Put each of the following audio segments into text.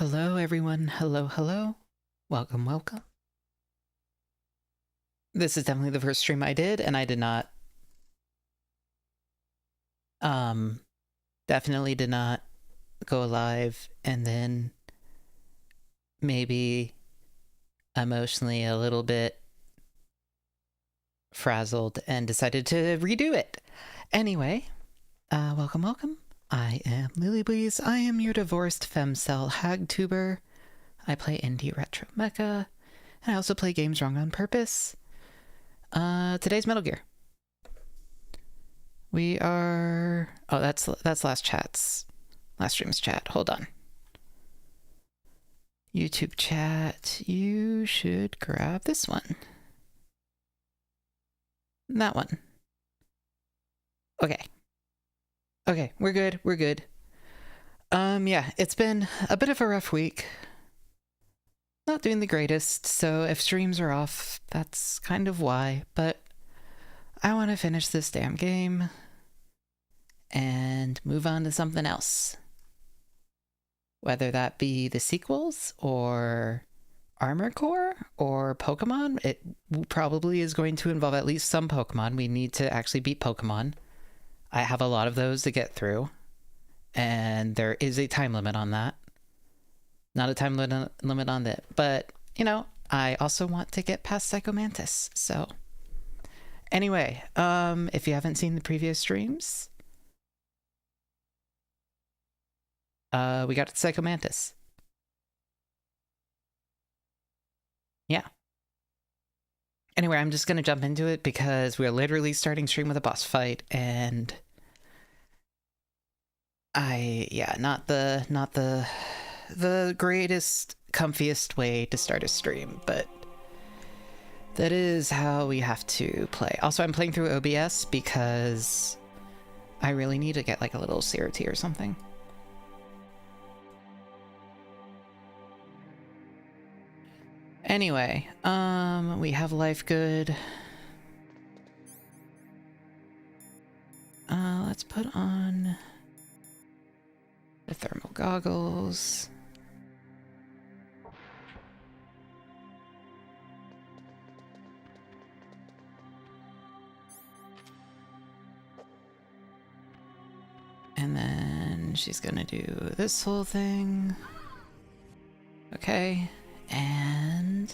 Hello, everyone. Hello, hello. Welcome, welcome. This is definitely the first stream I did, and I did not, definitely did not go live and then maybe emotionally a little bit frazzled and decided to redo it. Anyway, welcome, welcome. I am Lilybwees. I am your divorced femcel hagtuber. I play indie retro mecha. I also play games wrong on purpose. Today's Metal Gear. We are... Oh, that's last stream's chat. Hold on. YouTube chat. You should grab this one. That one. Okay. Okay, we're good. We're good. Yeah, it's been a bit of a rough week. Not doing the greatest, so if streams are off, that's kind of why, but I want to finish this damn game and move on to something else. Whether that be the sequels, or Armored Core, or Pokemon. It probably is going to involve at least some Pokemon. We need to actually beat Pokemon. I have a lot of those to get through, and there is a time limit on that. Not a time limit on that, but, you know, I also want to get past Psychomantis, so... Anyway, if you haven't seen the previous streams, we got Psychomantis. Yeah. Anyway, I'm just gonna jump into it because we're literally starting stream with a boss fight, and... not the greatest, comfiest way to start a stream, but that is how we have to play. Also, I'm playing through OBS because I really need to get like a little CRT or something. Anyway, we have life good. Let's put on the thermal goggles. And then she's gonna do this whole thing. Okay, and...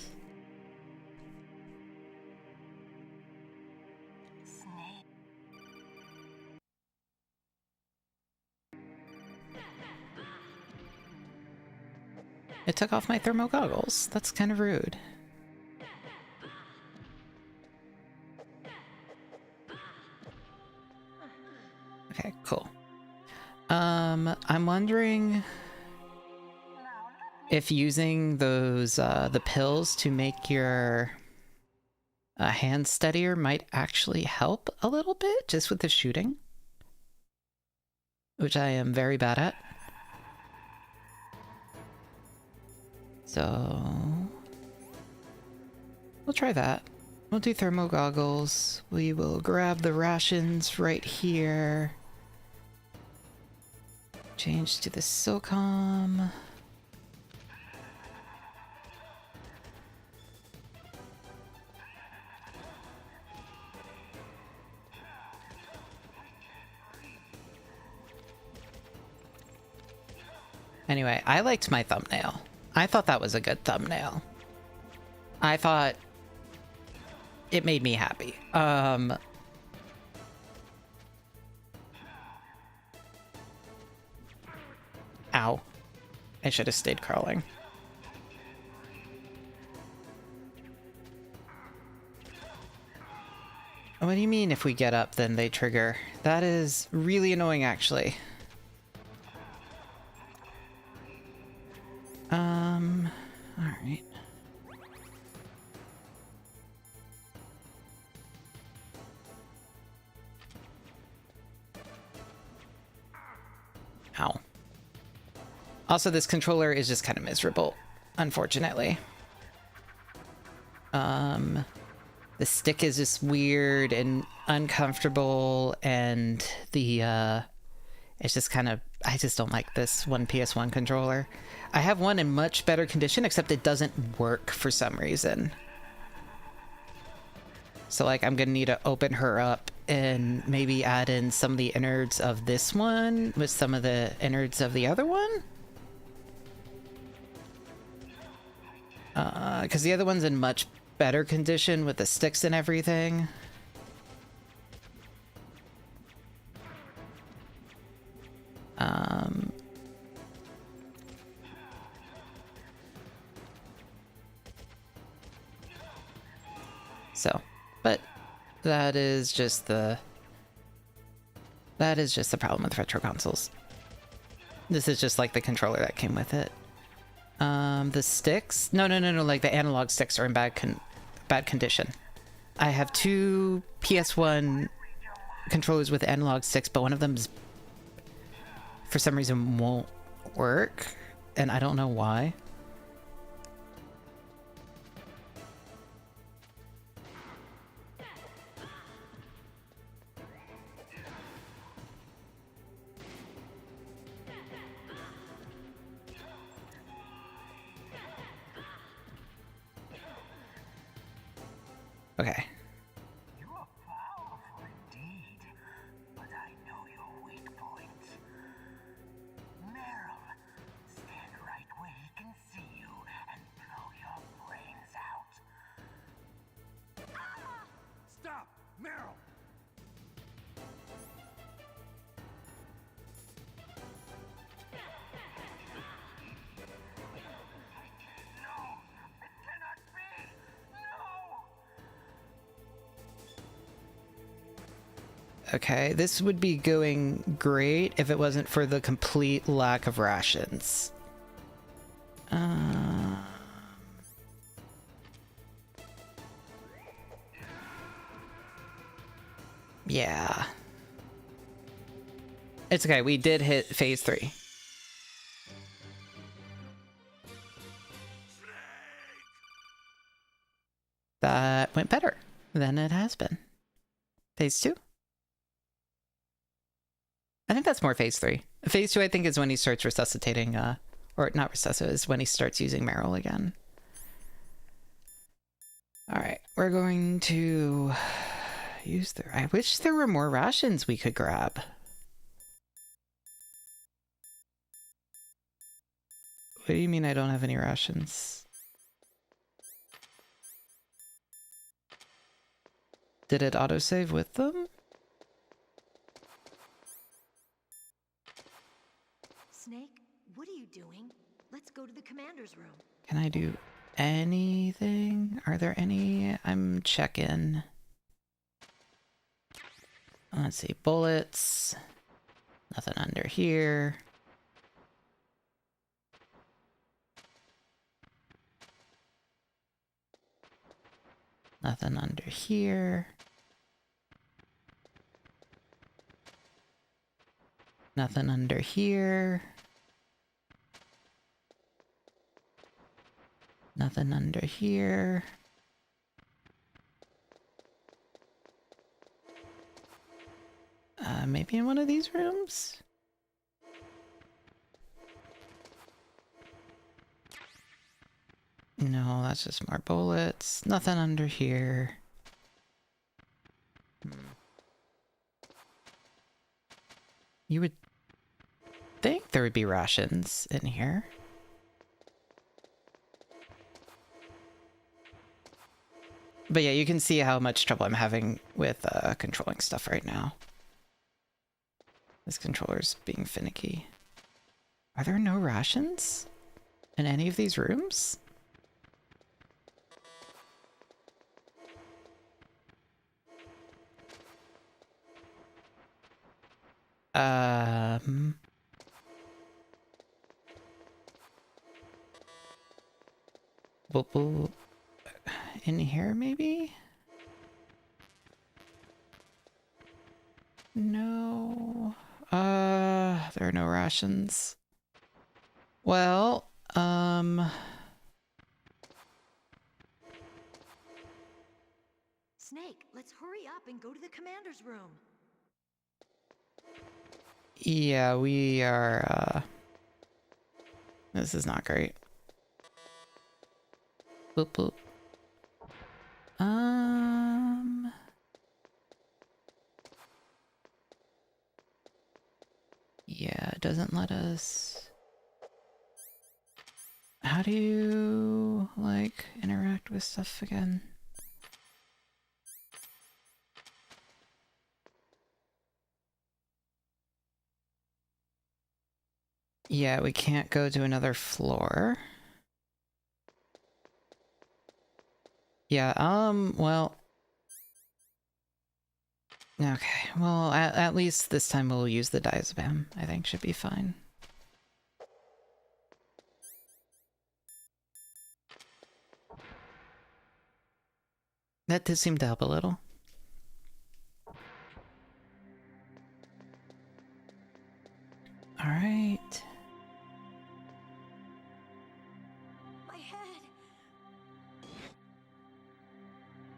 It took off my thermal goggles. That's kind of rude. Okay, cool. I'm wondering if using those, the pills to make your hand steadier might actually help a little bit, just with the shooting. Which I am very bad at. So... we'll try that. We'll do thermal goggles. We will grab the rations right here. Change to the SOCOM. Anyway, I liked my thumbnail. I thought that was a good thumbnail. I thought it made me happy. Ow. I should have stayed crawling. What do you mean if we get up then they trigger? That is really annoying, actually. Alright. Ow. Also, this controller is just kind of miserable, unfortunately. The stick is just weird and uncomfortable, and the It's just kind of, I just don't like this one PS1 controller. I have one in much better condition, except it doesn't work for some reason. So like I'm gonna need to open her up and maybe add in some of the innards of this one with some of the innards of the other one. Because the other one's in much better condition with the sticks and everything. So, but that is just the problem with retro consoles. This is just like the controller that came with it. The sticks? No, like the analog sticks are in bad condition. I have two PS1 controllers with analog sticks, but one of them's for some reason won't work, and I don't know why. Okay. You are powerful indeed, but I know your weak points. Meryl, stand right where he can see you and blow your brains out. Stop, Meryl! No, it cannot be! No! Okay, this would be going great if it wasn't for the complete lack of rations. Yeah. It's okay, we did hit phase 3. That went better than it has been. Phase 2? I think that's more phase 3. Phase 2, I think, is when he starts resuscitating, or not resuscitate, is when he starts using Meryl again. Alright, we're going to use the... I wish there were more rations we could grab. What do you mean I don't have any rations? Did it autosave with them? Snake, what are you doing? Let's go to the commander's room. Can I do anything? Are there any? I'm checking. Let's see. Bullets. Nothing under here. Nothing under here. Nothing under here. Nothing under here. Maybe in one of these rooms? No, that's just more bullets. Nothing under here. You would think there would be rations in here. But yeah, you can see how much trouble I'm having with controlling stuff right now. This controller's being finicky. Are there no rations in any of these rooms? In here, maybe? No. There are no rations. Well, Snake, let's hurry up and go to the commander's room. Yeah, we are, this is not great. Boop, boop. Yeah, it doesn't let us... How do you, like, interact with stuff again? Yeah, we can't go to another floor. Yeah, well... Okay, well, at least this time we'll use the diazepam. I think should be fine. That did seem to help a little. Alright. My head.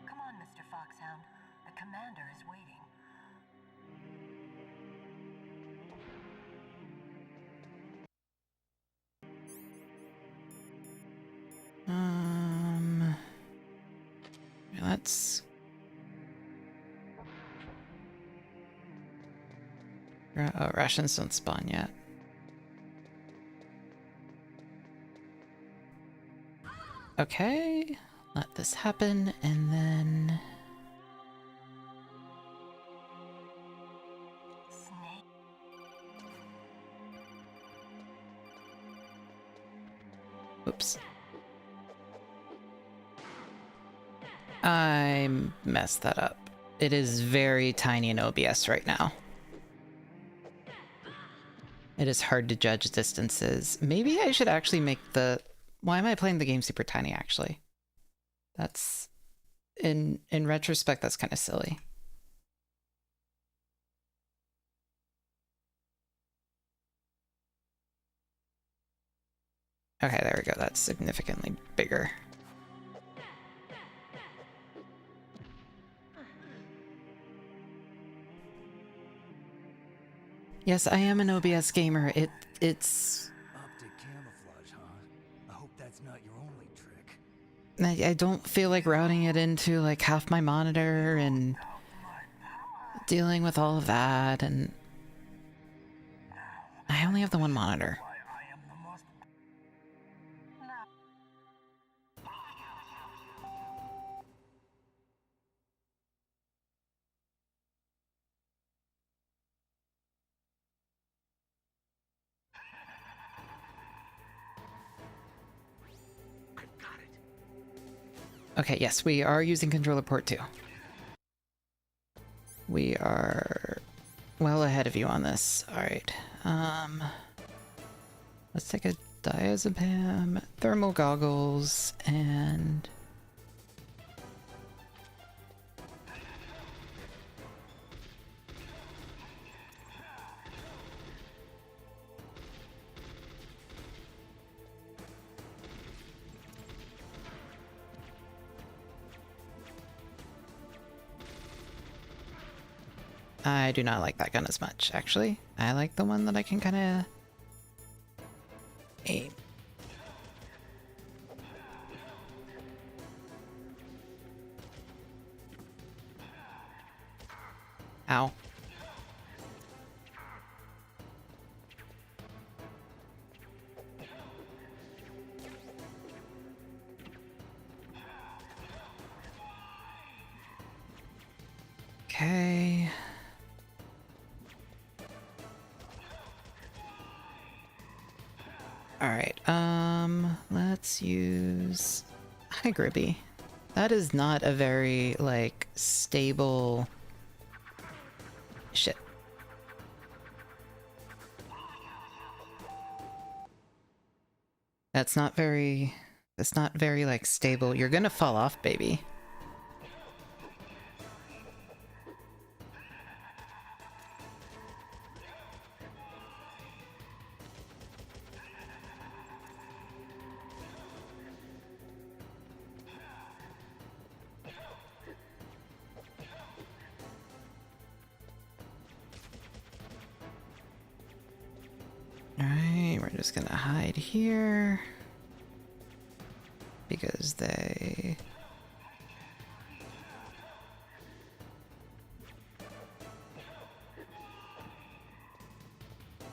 Come on, Mr. Foxhound. The commander is waiting. Let's... Oh, rations don't spawn yet. Okay, let this happen, and then... Snake. Oops. I messed that up. It is very tiny in OBS right now. It is hard to judge distances. Maybe I should actually make the... Why am I playing the game super tiny, actually? That's... In retrospect, that's kind of silly. Okay, there we go. That's significantly bigger. Yes, I am an OBS gamer. It's... Optic camouflage, huh? I hope that's not your only trick. I don't feel like routing it into like half my monitor and dealing with all of that, and I only have the one monitor. Why, I am the most... Okay, yes, we are using controller port 2. We are well ahead of you on this. Alright. Let's take a diazepam, thermal goggles, and... I do not like that gun as much, actually. I like the one that I can kind of aim. Ow. Okay. Alright, let's use... Hi, Gribby. That is not a very, like, stable... Shit. That's not very, like, stable. You're gonna fall off, baby. think we're just gonna hide here. Because they...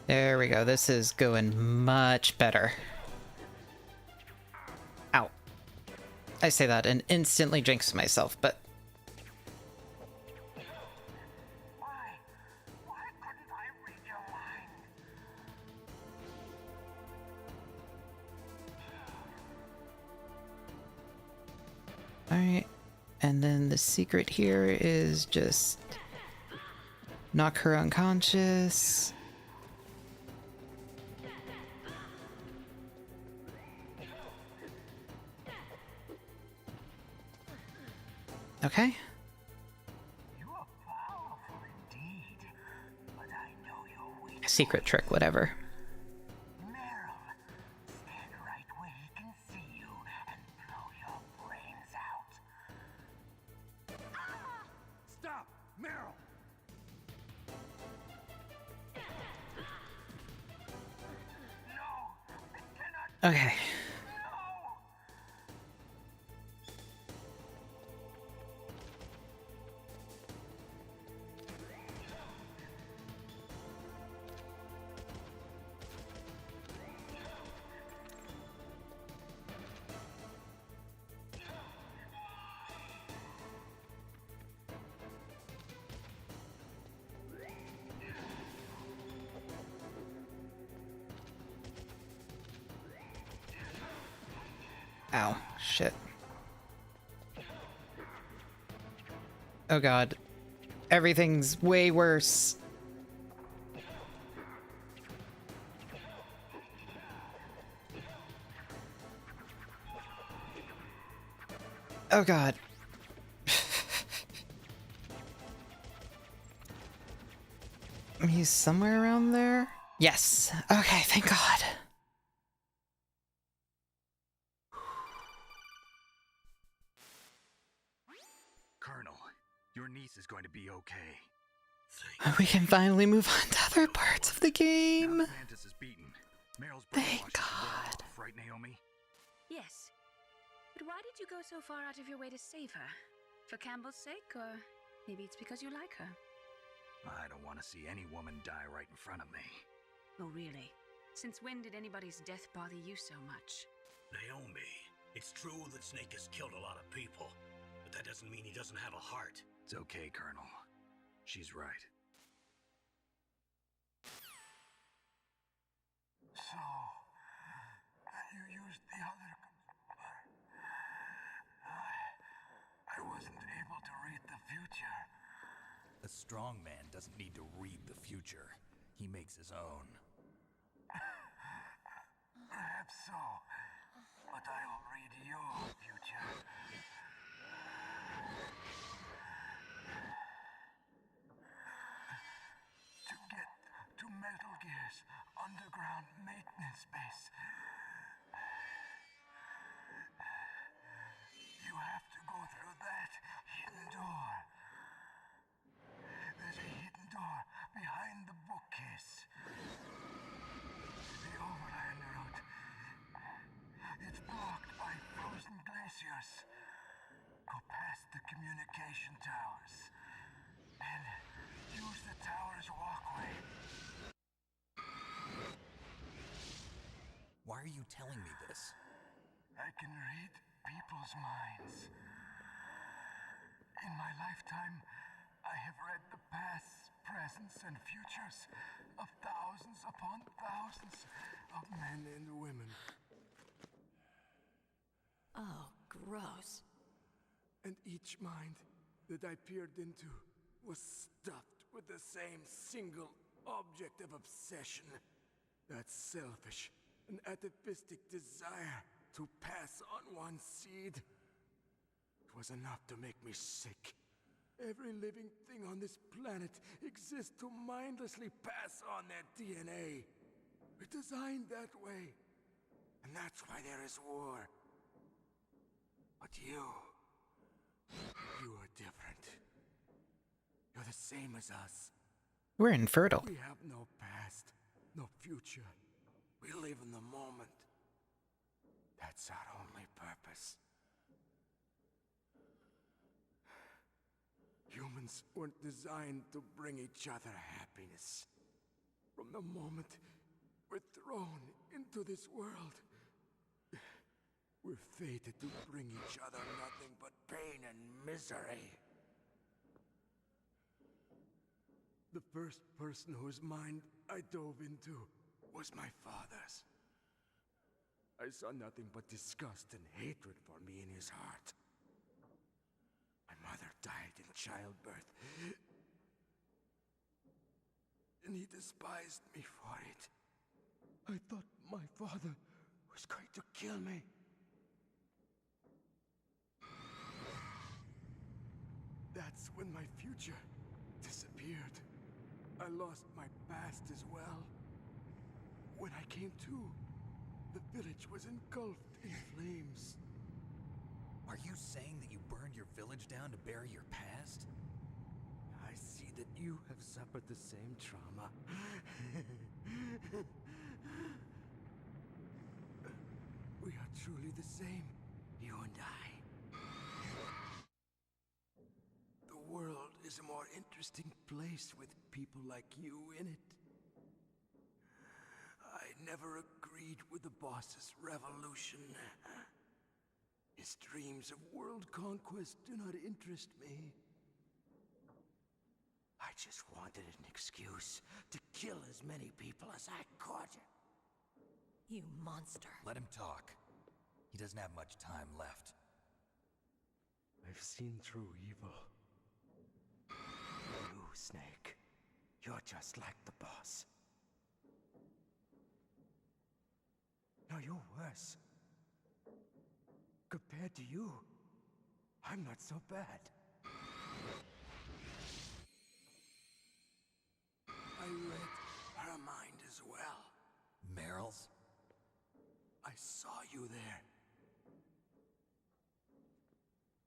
There we go. This is going much better. Ow. I say that and instantly jinx myself, but... Why couldn't I read your mind? Alright. And then the secret here is just... knock her unconscious. Okay. You are powerful indeed, but I know your weak. Secret trick, whatever. Meryl, stand right where he can see you and blow your brains out. Stop! Meryl! No, I cannot. Okay. No. Ow. Shit. Oh god. Everything's way worse. Oh god. He's somewhere around there? Yes. Okay, thank god. Colonel, your niece is going to be okay. We can finally move on to other parts of the Now game. that Mantis is beaten, Meryl's Thank brainwashed. God. Right, Naomi? Yes. But why did you go so far out of your way to save her? For Campbell's sake, or maybe it's because you like her? I don't want to see any woman die right in front of me. Oh, really? Since when did anybody's death bother you so much? Naomi, it's true that Snake has killed a lot of people, but that doesn't mean he doesn't have a heart. It's okay, Colonel. She's right. So, you used the other. I wasn't able to read the future. A strong man doesn't need to read the future. He makes his own. Perhaps so, but I will read your future. To get to Metal Gear's underground maintenance base, you have to go through that hidden door. There's a hidden door behind the bookcase. The overland route. It's blocked by frozen glaciers. Go past the communication towers and use the tower's walkway. Why are you telling me this? I can read people's minds. In my lifetime, I have read the pasts, presents, and futures of thousands upon thousands of men and women. Oh, gross. And each mind that I peered into was stuffed with the same single object of obsession. That selfish and atavistic desire to pass on one's seed. It was enough to make me sick. Every living thing on this planet exists to mindlessly pass on their DNA. We're designed that way. And that's why there is war. But you are different. You're the same as us. We're infertile. We have no past, no future. We live in the moment. That's our only purpose. Humans weren't designed to bring each other happiness. From the moment we're thrown into this world, we're fated to bring each other nothing but pain and misery. The first person whose mind I dove into was my father's. I saw nothing but disgust and hatred for me in his heart. My mother died in childbirth, and he despised me for it. I thought my father was going to kill me. That's when my future disappeared. I lost my past as well. When I came to, the village was engulfed in flames. Are you saying that you burned your village down to bury your past? I see that you have suffered the same trauma. We are truly the same, you and I. The world is a more interesting place with people like you in it. I never agreed with the boss's revolution. His dreams of world conquest do not interest me. I just wanted an excuse to kill as many people as I could. You monster. Let him talk. He doesn't have much time left. I've seen through evil. You, Snake, you're just like the boss. No, you're worse. Compared to you, I'm not so bad. I read her mind as well. Meryl's? I saw you there.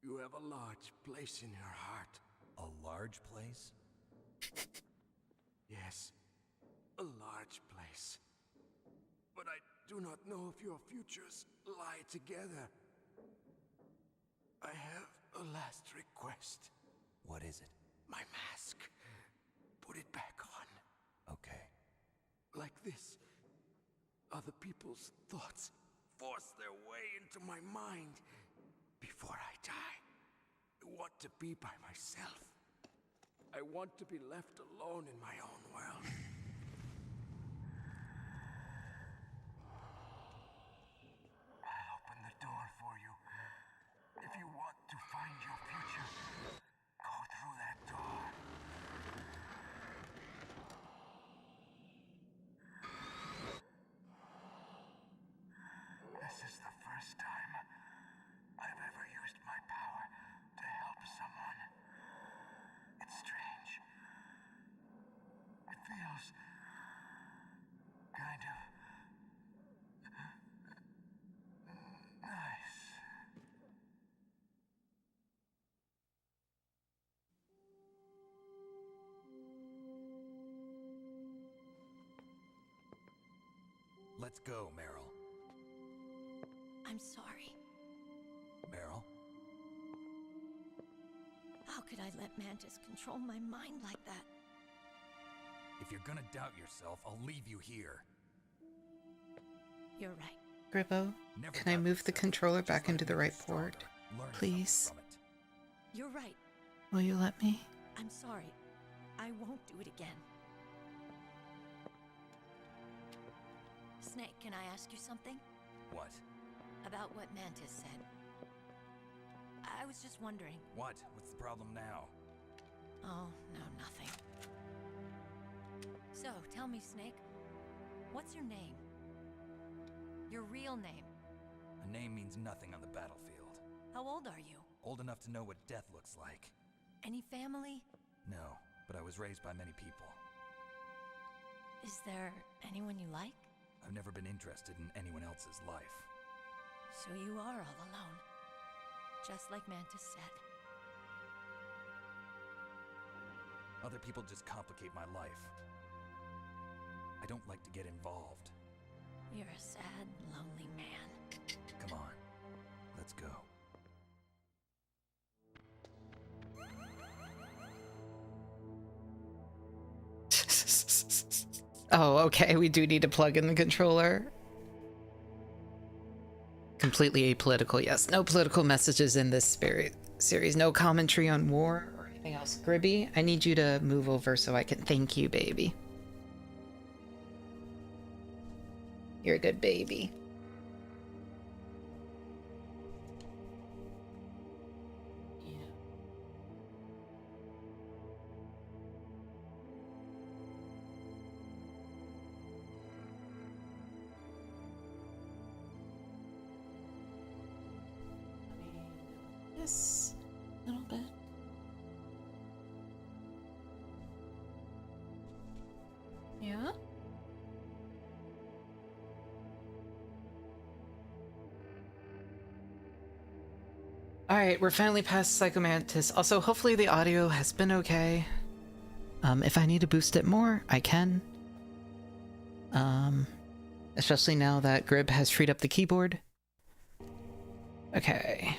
You have a large place in your heart. A large place? Yes, a large place. But I do not know if your futures lie together. I have a last request. What is it? My mask. Put it back on. Okay. Like this, other people's thoughts force their way into my mind before I die. I want to be by myself. I want to be left alone in my own world. I'll open the door for you. If you want to find your future, go through that door. This is the first time I've ever used my power to help someone. It's strange. It feels kind of nice. Let's go, Meryl. I'm sorry. Meryl? How could I let Mantis control my mind like that? If you're gonna doubt yourself, I'll leave you here. You're right. Gribbo, Never can I doubt move the yourself. controller Just back let into it the make right you stronger. port? Learn Please. something from it. You're right. Will you let me? I'm sorry. I won't do it again. Snake, can I ask you something? What? About what Mantis said. I was just wondering. What? What's the problem now? Oh, no, nothing. So, tell me, Snake. What's your name? Your real name. A name means nothing on the battlefield. How old are you? Old enough to know what death looks like. Any family? No, but I was raised by many people. Is there anyone you like? I've never been interested in anyone else's life. So you are all alone. Just like Mantis said. Other people just complicate my life. I don't like to get involved. You're a sad, lonely man. Come on, let's go. Oh, okay, we do need to plug in the controller. Completely apolitical, yes. No political messages in this series. No commentary on war or anything else. Gribby, I need you to move over so I can thank you, baby. You're a good baby. This little bit. Yeah? Alright, we're finally past Psychomantis. Also, hopefully the audio has been okay. If I need to boost it more, I can. Especially now that Grib has freed up the keyboard. Okay.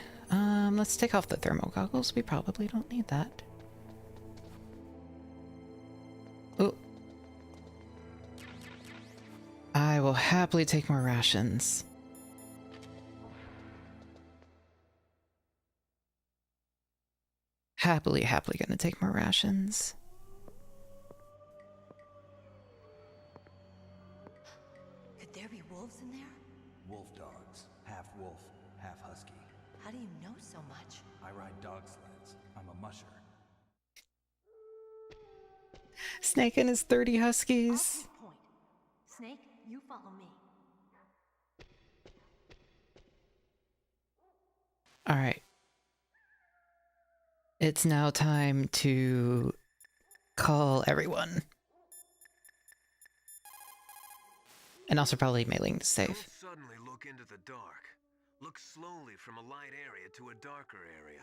Let's take off the thermal goggles. We probably don't need that. Oh. I will happily take more rations. Happily gonna take more rations. Could there be wolves in there? Wolf dogs. Half wolf, half husky. How do you know so much? I ride dog sleds. I'm a musher. Snake and his 30 huskies. I'll take point. Snake, you follow me. Alright. It's now time to call everyone. And also probably mailing to save. Don't suddenly look into the dark. Look slowly from a light area to a darker area.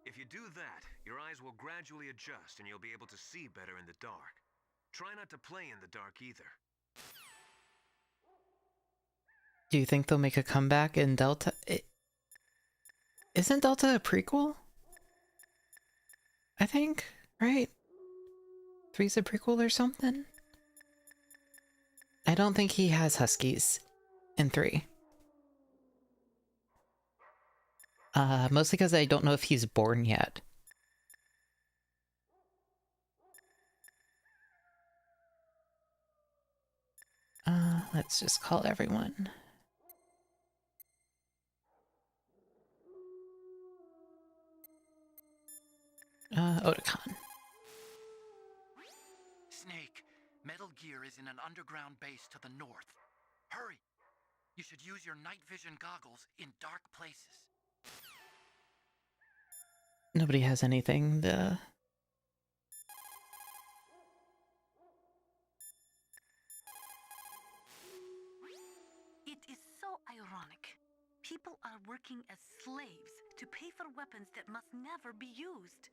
If you do that, your eyes will gradually adjust and you'll be able to see better in the dark. Try not to play in the dark either. Do you think they'll make a comeback in Delta? Isn't Delta a prequel? I think, right? 3's a prequel or something? I don't think he has huskies in 3. Mostly because I don't know if he's born yet. Let's just call everyone. Otakon. Snake, Metal Gear is in an underground base to the north. Hurry! You should use your night vision goggles in dark places. Nobody has anything to... It is so ironic. People are working as slaves to pay for weapons that must never be used.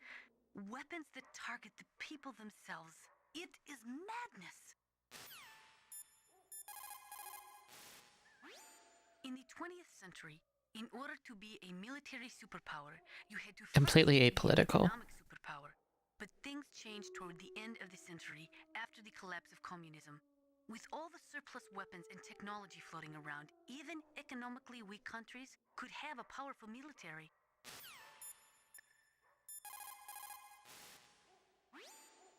Weapons that target the people themselves. It is madness. In the 20th century, in order to be a military superpower, you had to Completely first be an apolitical. economic superpower. But things changed toward the end of the century after the collapse of communism. With all the surplus weapons and technology floating around, even economically weak countries could have a powerful military.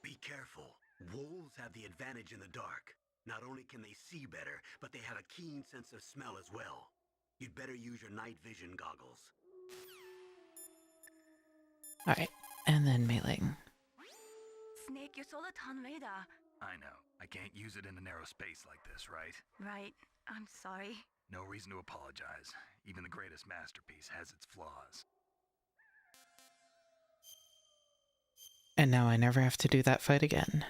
Be careful. Wolves have the advantage in the dark. Not only can they see better, but they have a keen sense of smell as well. You'd better use your night vision goggles. Alright, and then mailing. Snake, you saw the Tan radar. I know. I can't use it in a narrow space like this, right? Right. I'm sorry. No reason to apologize. Even the greatest masterpiece has its flaws. And now I never have to do that fight again.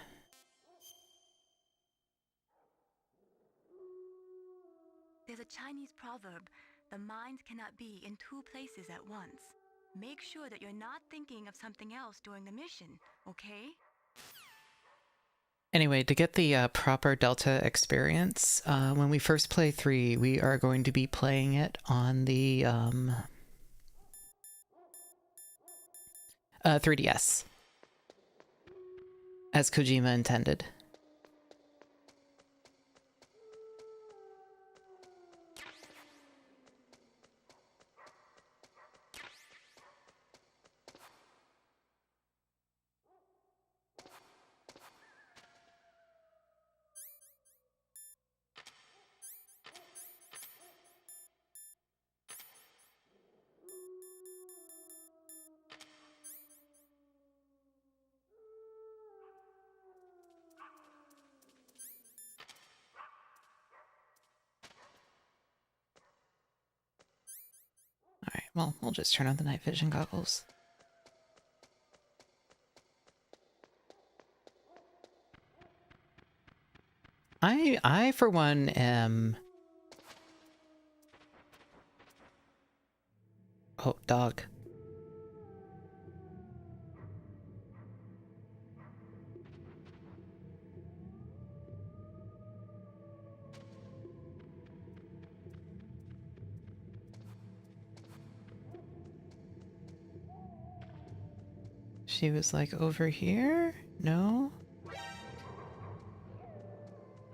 There's a Chinese proverb, the mind cannot be in two places at once. Make sure that you're not thinking of something else during the mission, okay? Anyway, to get the proper Delta experience, when we first play 3, we are going to be playing it on the 3DS, as Kojima intended. Alright, well, we'll just turn on the night vision goggles. I for one am... Oh, dog. She was like over here? No?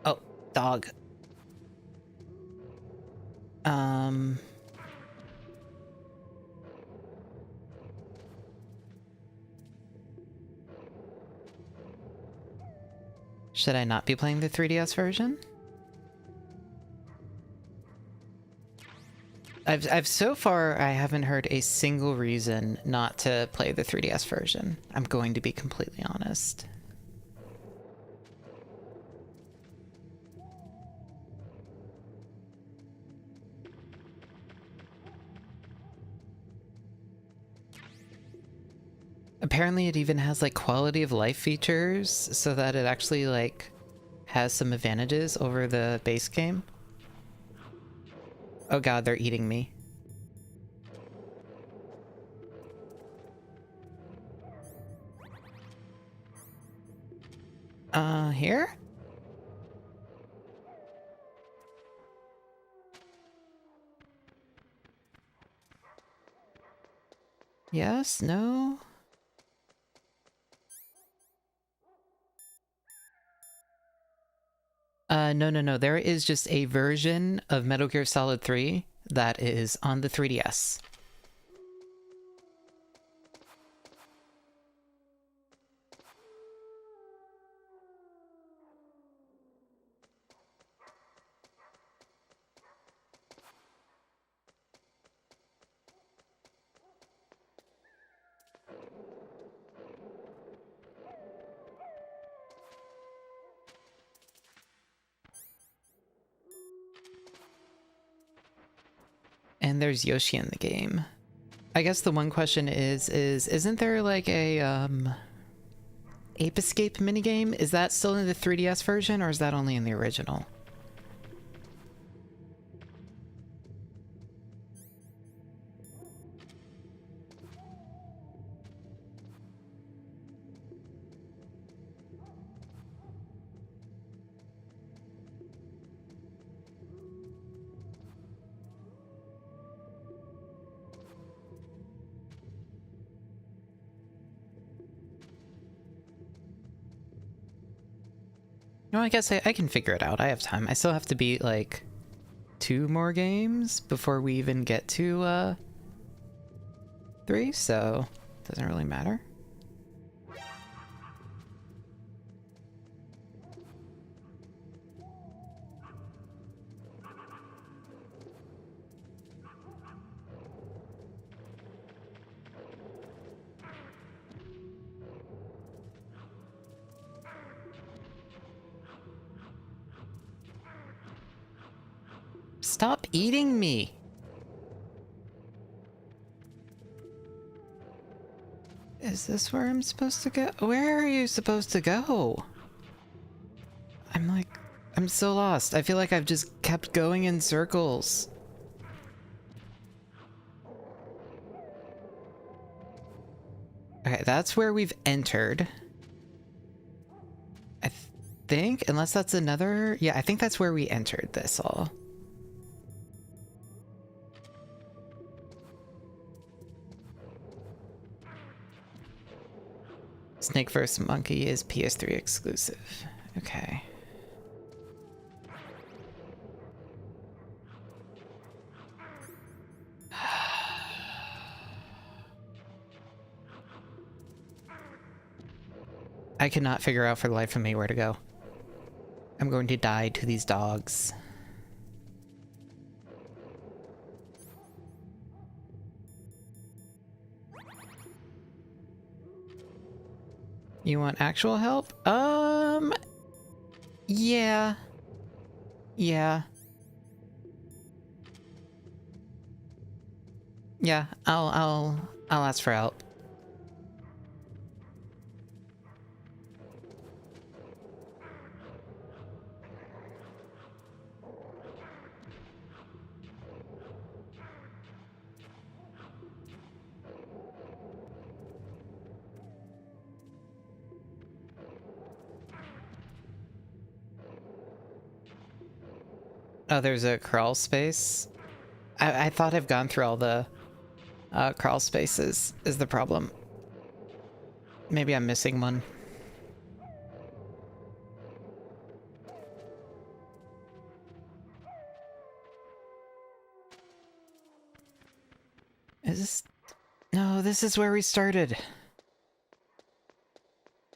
Oh, dog. Should I not be playing the 3DS version? I've so far, I haven't heard a single reason not to play the 3DS version. I'm going to be completely honest. Apparently it even has like quality of life features so that it actually like has some advantages over the base game. Oh god, they're eating me. Here? Yes? No? No. There is just a version of Metal Gear Solid 3 that is on the 3DS. And there's Yoshi in the game. I guess the one question is isn't there like a Ape Escape minigame? Is that still in the 3DS version or is that only in the original? No, I guess I can figure it out. I have time. I still have to beat, like, 2 more games before we even get to, 3, so it doesn't really matter. Stop eating me! Is this where I'm supposed to go? Where are you supposed to go? I'm so lost. I feel like I've just kept going in circles. Okay, that's where we've entered. think, unless that's another... Yeah, I think that's where we entered this all. Snake vs. Monkey is PS3 exclusive. Okay. I cannot figure out for the life of me where to go. I'm going to die to these dogs. You want actual help? Yeah. Yeah. Yeah, I'll ask for help. Oh, there's a crawl space. I thought I've gone through all the crawl spaces is the problem. Maybe I'm missing one. Is this... No, this is where we started.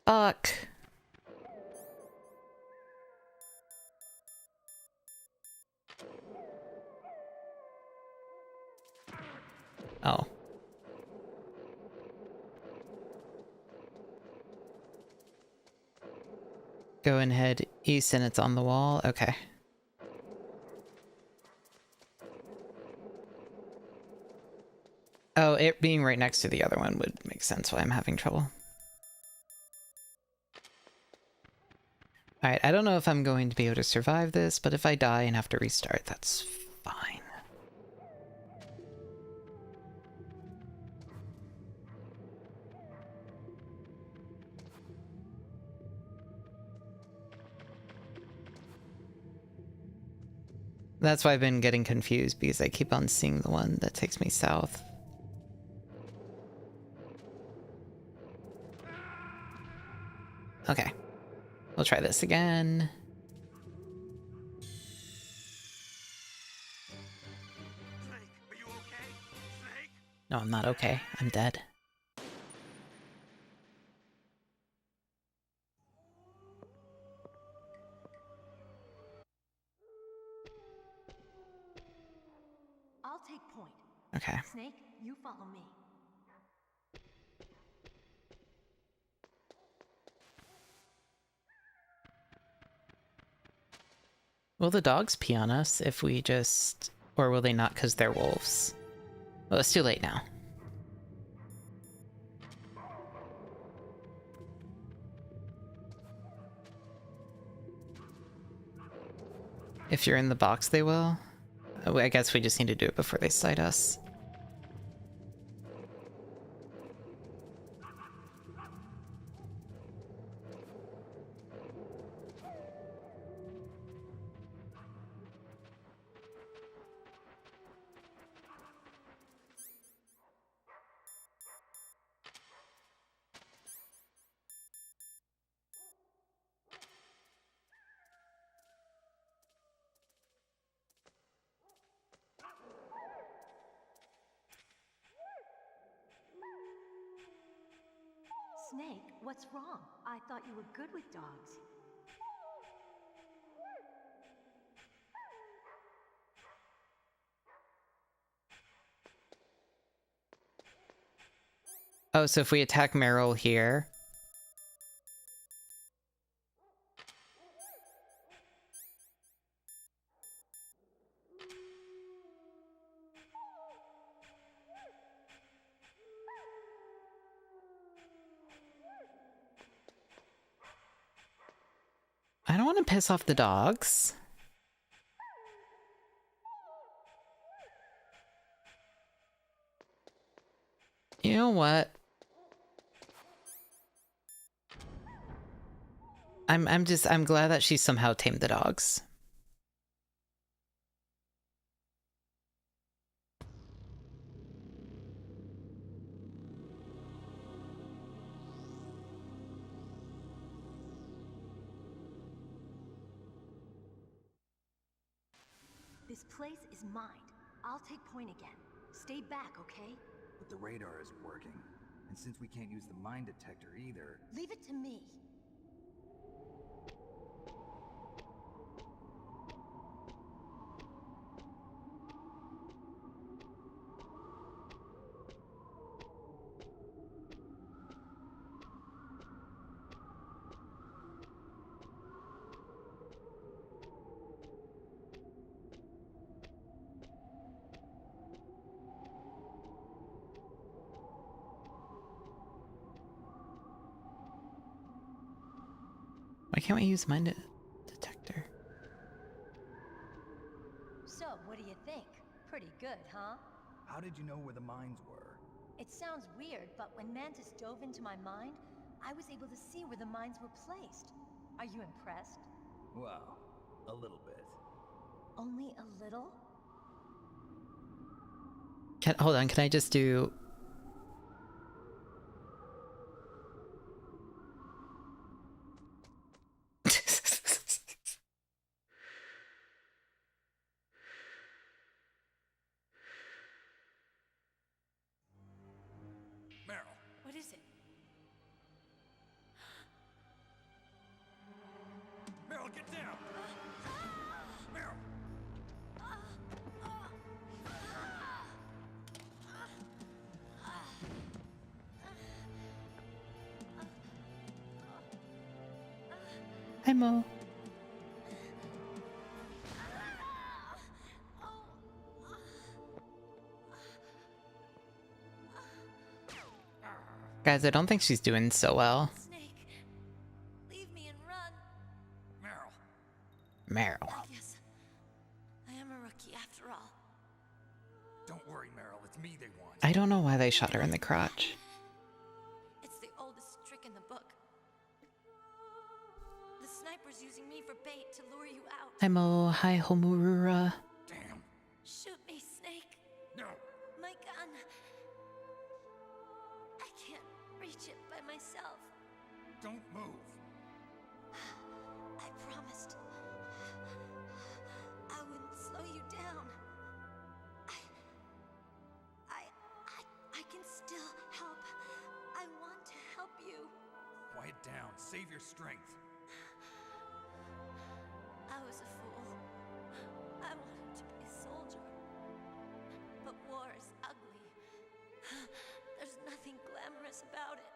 Fuck. Oh. Go and head east and it's on the wall. Okay. Oh, it being right next to the other one would make sense why I'm having trouble. Alright, I don't know if I'm going to be able to survive this, but if I die and have to restart, that's fine. That's why I've been getting confused, because I keep on seeing the one that takes me south. Okay. We'll try this again. Snake, are you okay? Snake? No, I'm not okay. I'm dead. I'll take point. Okay. Snake, you follow me. Will the dogs pee on us if we just... Or will they not because they're wolves? Well, it's too late now. If you're in the box, they will. I guess we just need to do it before they sight us. Snake, what's wrong? I thought you were good with dogs. Oh, so if we attack Meryl here... I don't want to piss off the dogs. You know what? I'm glad that she somehow tamed the dogs. This place is mine. I'll take point again. Stay back, okay? But the radar isn't working. And since we can't use the mine detector either... Leave it to me. Why can't we use mine detector? So, what do you think? Pretty good, huh? How did you know where the mines were? It sounds weird, but when Mantis dove into my mind, I was able to see where the mines were placed. Are you impressed? Well, a little bit. Only a little? Hold on, can I just do... Meryl! What is it? Meryl, get down! Meryl! Hi, Mo. Guys, I don't think she's doing so well. Snake, leave me and run. Meryl! Meryl. I guess I am a rookie after all. Don't worry, Meryl. It's me they want. I don't know why they shot her in the crotch. It's the oldest trick in the book. The sniper's using me for bait to lure you out. Hi, Mo. Hi, Homurura. Damn! Shoot me, Snake. No! My gun. I can't reach it by myself. Don't move! I promised I wouldn't slow you down. I can still help. I want to help you. Quiet down. Save your strength. I was a fool. I wanted to be a soldier. But war is ugly. There's nothing glamorous about it.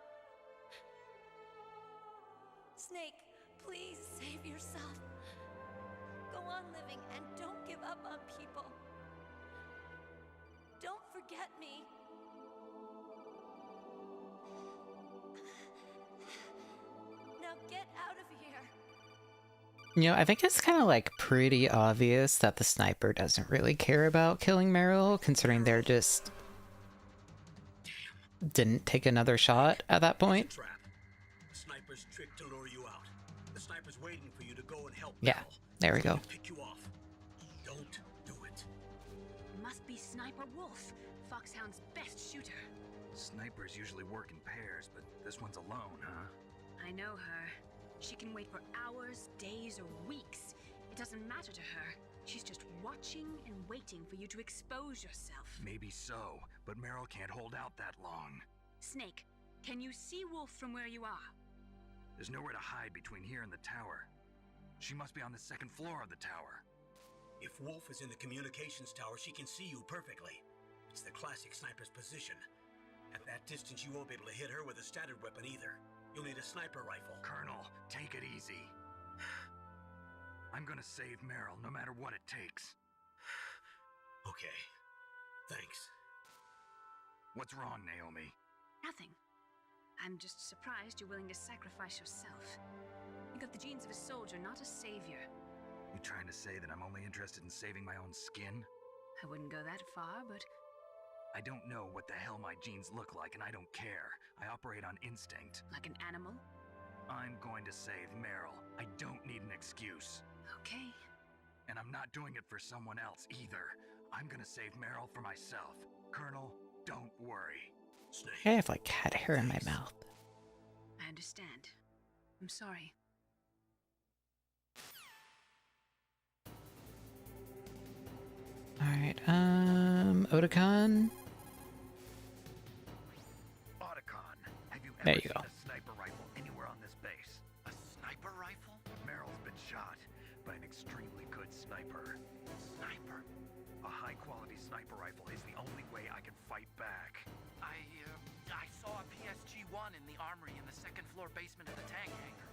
Snake, please save yourself. Go on living and don't give up on people. Don't forget me. Now get out of here. You know, I think it's kind of like pretty obvious that the sniper doesn't really care about killing Meryl, considering they're just... didn't take another shot at that point. It's a trap. The sniper's trick to lure you out. The sniper's waiting for you to go and help. Yeah, Meryl. there we He go. can pick you off. Don't do it. Must be Sniper Wolf, Foxhound's best shooter. Snipers usually work in pairs, but this one's alone, huh? I know her. She can wait for hours, days, or weeks. It doesn't matter to her. She's just watching and waiting for you to expose yourself. Maybe so, but Meryl can't hold out that long. Snake, can you see Wolf from where you are? There's nowhere to hide between here and the tower. She must be on the second floor of the tower. If Wolf is in the communications tower, she can see you perfectly. It's the classic sniper's position. At that distance, you won't be able to hit her with a standard weapon either. You'll need a sniper rifle. Colonel, take it easy. I'm gonna save Meryl, no matter what it takes. Okay. Thanks. What's wrong, Naomi? Nothing. I'm just surprised you're willing to sacrifice yourself. You got the genes of a soldier, not a savior. You trying to say that I'm only interested in saving my own skin? I wouldn't go that far, but I don't know what the hell my genes look like, and I don't care. I operate on instinct. like an animal? I'm going to save Meryl. I don't need an excuse. Okay. And I'm not doing it for someone else either. I'm gonna save Meryl for myself. Colonel, don't worry. Snake. I have like cat hair in my mouth. I understand. I'm sorry. Alright, Otakon. Otacon, have you There ever you seen go. a sniper rifle anywhere on this base? A sniper rifle? Meryl's been shot by an extremely good sniper. Sniper? A high-quality sniper rifle is the only way I can fight back. I saw a PSG-1 in the armory in the second floor basement of the tank hangar.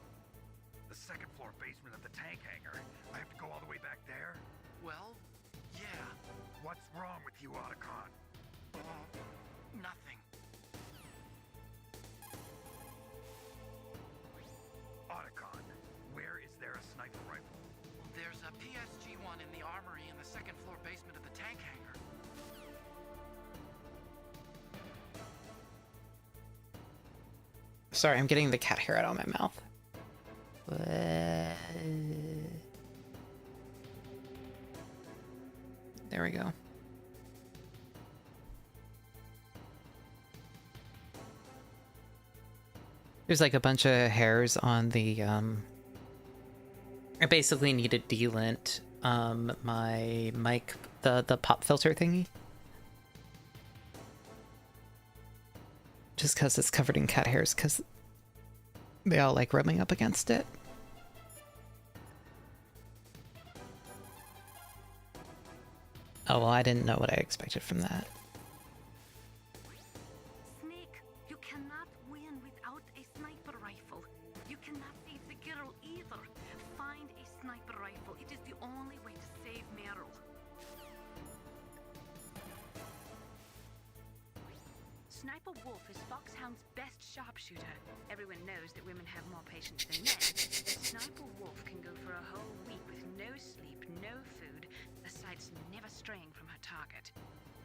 The second floor basement of the tank hangar? I have to go all the way back there? Well, yeah. What's wrong with you, Otacon? Nothing. Otacon, where is there a sniper rifle? There's a PSG-1 in the armory in the second floor basement of the tank hangar. Sorry, I'm getting the cat hair out of my mouth. There we go. There's like a bunch of hairs on the I basically need to delint my mic, the pop filter thingy. Just because it's covered in cat hairs, because they all like rubbing up against it. Oh, well, I didn't know what I expected from that. Snake, you cannot win without a sniper rifle. You cannot save the girl either. Find a sniper rifle. It is the only way to save Meryl. Sniper Wolf is Foxhound's best sharpshooter. Everyone knows that women have more patience than men. Sniper Wolf can go for a whole week with no sleep, no food, her sights never straying from her target.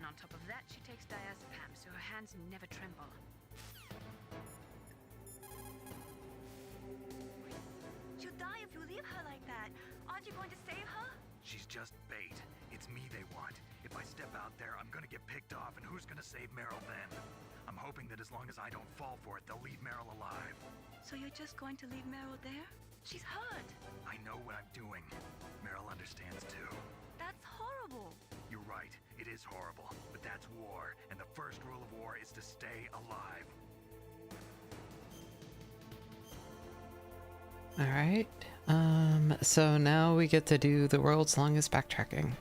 And on top of that, she takes diazepam, so her hands never tremble. She'll die if you leave her like that. Aren't you going to save her? She's just bait. It's me they want. If I step out there, I'm gonna get picked off, and who's gonna save Meryl then? I'm hoping that as long as I don't fall for it, they'll leave Meryl alive. So you're just going to leave Meryl there? She's hurt. I know what I'm doing. Meryl understands too. That's horrible. You're right, it is horrible, but that's war, and the first rule of war is to stay alive. Alright, so now we get to do the world's longest backtracking.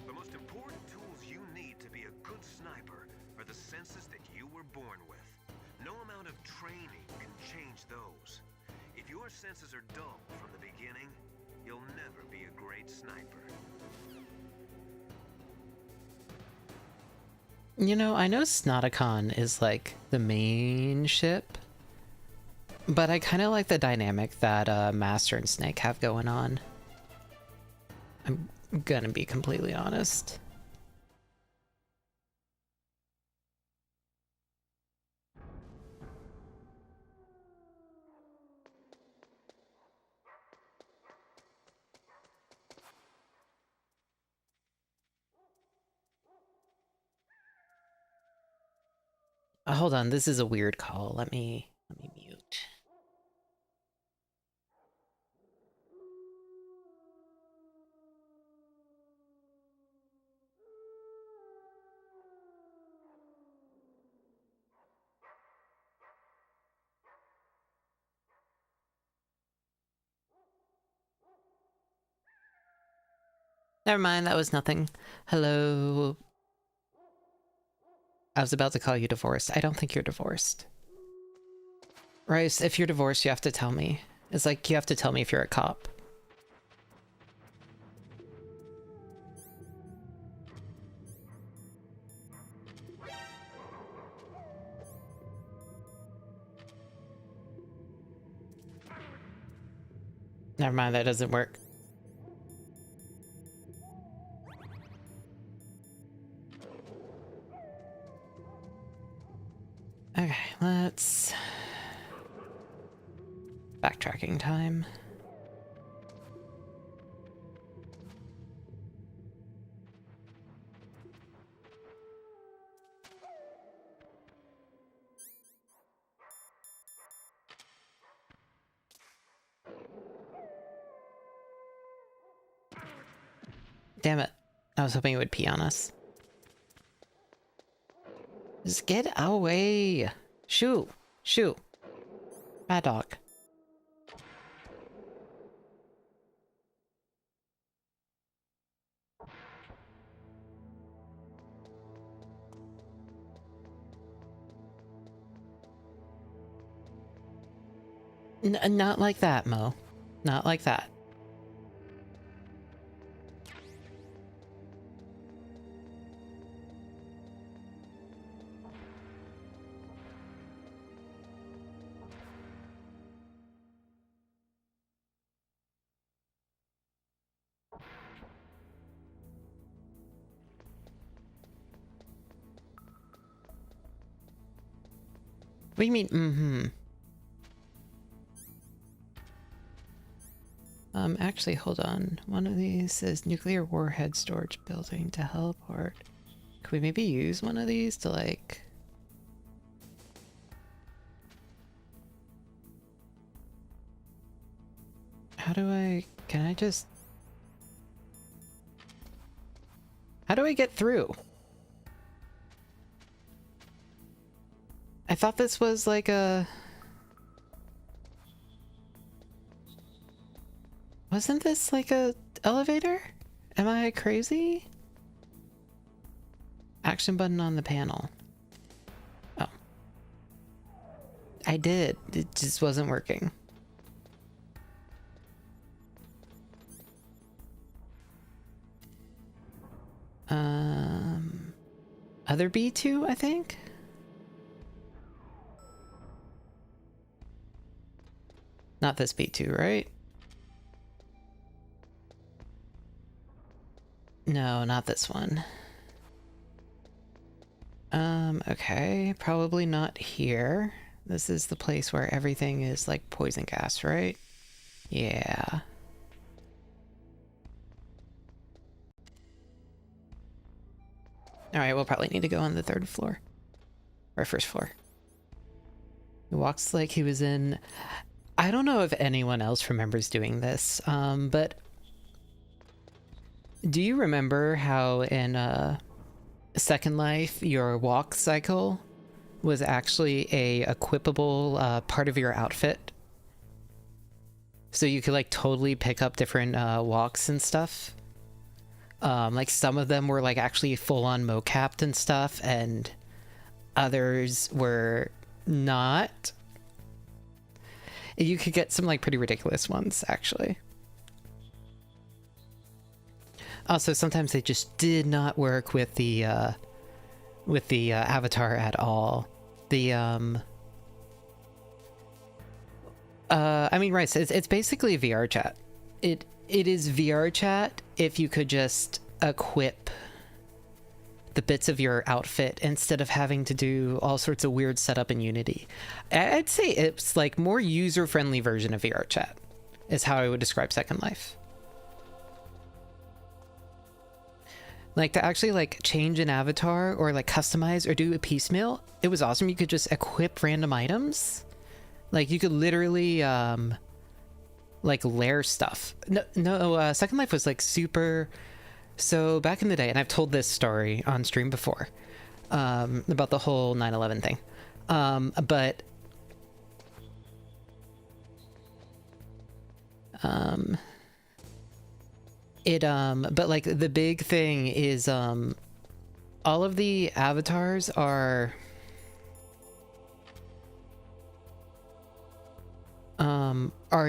The most important tools you need to be a good sniper are the senses that you were born with. No amount of training can change those. If your senses are dull from the beginning, you'll never be a great sniper. You know, I know Snotacon is like the main ship, but I kind of like the dynamic that Master and Snake have going on. I'm gonna be completely honest. Hold on, this is a weird call. Let me mute. Never mind, that was nothing. Hello. I was about to call you divorced. I don't think you're divorced. Rice, if you're divorced, you have to tell me. It's like you have to tell me if you're a cop. Never mind, that doesn't work. Okay, let's... Backtracking time. Damn it. I was hoping it would pee on us. Just get away! Shoo! Shoo! Bad dog. Not like that, Mo. Not like that. What do you mean, mm-hmm? Actually, hold on. One of these says nuclear warhead storage building to teleport. Could we maybe use one of these to, like... How do I... Can I just... How do I get through? I thought this was like a... Wasn't this like a elevator? Am I crazy? Action button on the panel. Oh. I did. It just wasn't working. Other B2, I think? Not this B2, right? No, not this one. Okay, probably not here. This is the place where everything is like poison gas, right? Yeah. Alright, we'll probably need to go on the 3rd floor. Or 1st floor. He walks like he was in... I don't know if anyone else remembers doing this, but... Do you remember how in Second Life, your walk cycle was actually a equipable part of your outfit? So you could like totally pick up different walks and stuff? Like some of them were like actually full-on mocapped and stuff, and others were not. You could get some like pretty ridiculous ones, actually. Also, sometimes they just did not work with the avatar at all. The I mean, right? So it's basically VR chat. It is VR chat if you could just equip the bits of your outfit instead of having to do all sorts of weird setup in Unity. I'd say it's like more user-friendly version of VR chat is how I would describe Second Life. Like to actually like change an avatar or like customize or do a piecemeal, it was awesome. You could just equip random items. Like you could literally like layer stuff. No, Second Life was like super... So back in the day, and I've told this story on stream before, about the whole 9/11 thing. But like the big thing is all of the avatars are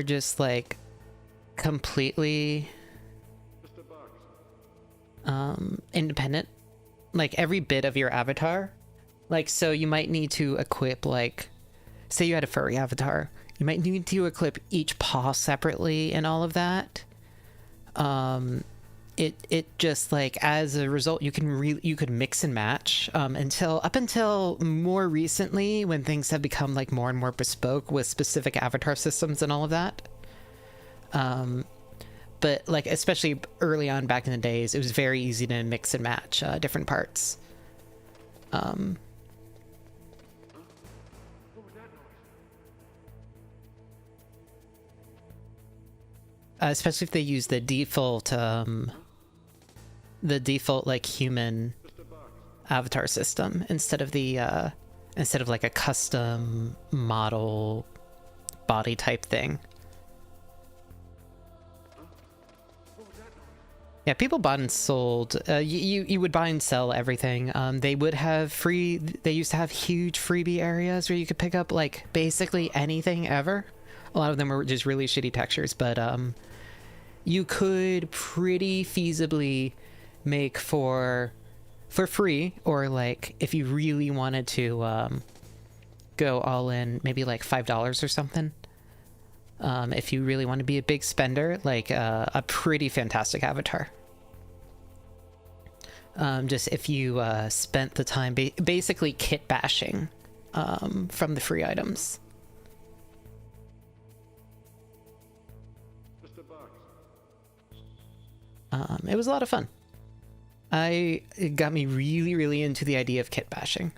just like completely independent. Like every bit of your avatar, like, so you might need to equip, like, say you had a furry avatar, you might need to equip each paw separately and all of that. it just like as a result you could mix and match until more recently when things have become like more and more bespoke with specific avatar systems and all of that. But like especially early on back in the days, it was very easy to mix and match different parts. Especially if they use the default like human avatar system instead of like a custom model body type thing. Yeah, people bought and sold. You would buy and sell everything. They used to have huge freebie areas where you could pick up like basically anything ever. A lot of them were just really shitty textures, but you could pretty feasibly make for free, or like if you really wanted to go all in, maybe like $5 or something. If you really want to be a big spender, like a pretty fantastic avatar. Just if you spent the time basically kit bashing from the free items. It was a lot of fun. It got me really, really into the idea of kit bashing.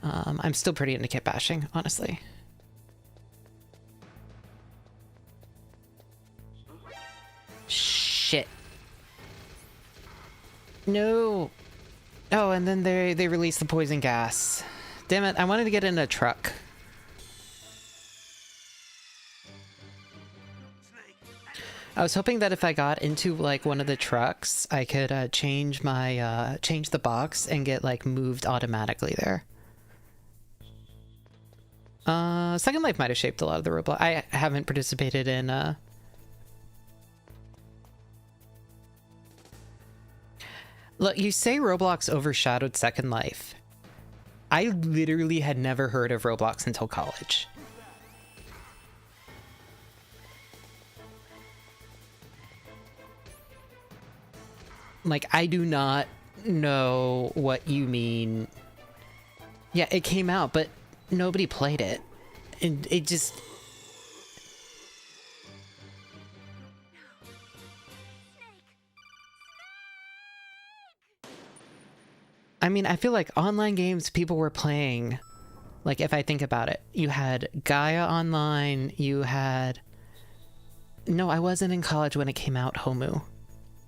I'm still pretty into kit bashing, honestly. Shit. No. Oh, and then they released the poison gas. Damn it, I wanted to get in a truck. I was hoping that if I got into like one of the trucks, I could change the box and get like moved automatically there. Second Life might have shaped a lot of the Roblox. I haven't participated in Look, you say Roblox overshadowed Second Life. I literally had never heard of Roblox until college. Like, I do not know what you mean. Yeah, it came out, but nobody played it. And it just... I mean, I feel like online games people were playing, like if I think about it, you had Gaia Online, you had... No, I wasn't in college when it came out, Homu.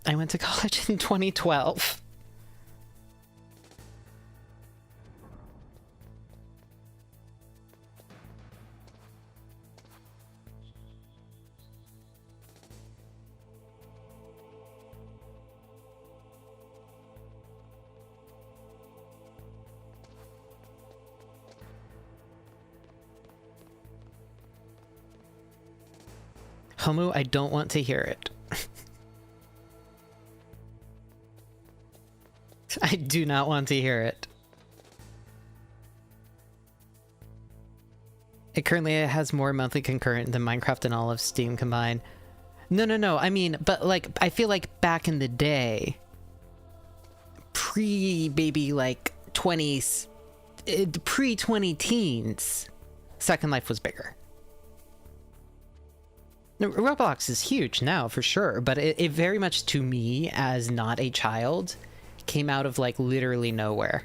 I went to college in 2012. Homu, I don't want to hear it. I do not want to hear it. It currently has more monthly concurrent than Minecraft and all of Steam combined. No. I mean, but like, I feel like back in the day, pre-baby like 20s, pre-20 teens, Second Life was bigger. Roblox is huge now for sure, but it very much, to me as not a child, came out of like literally nowhere.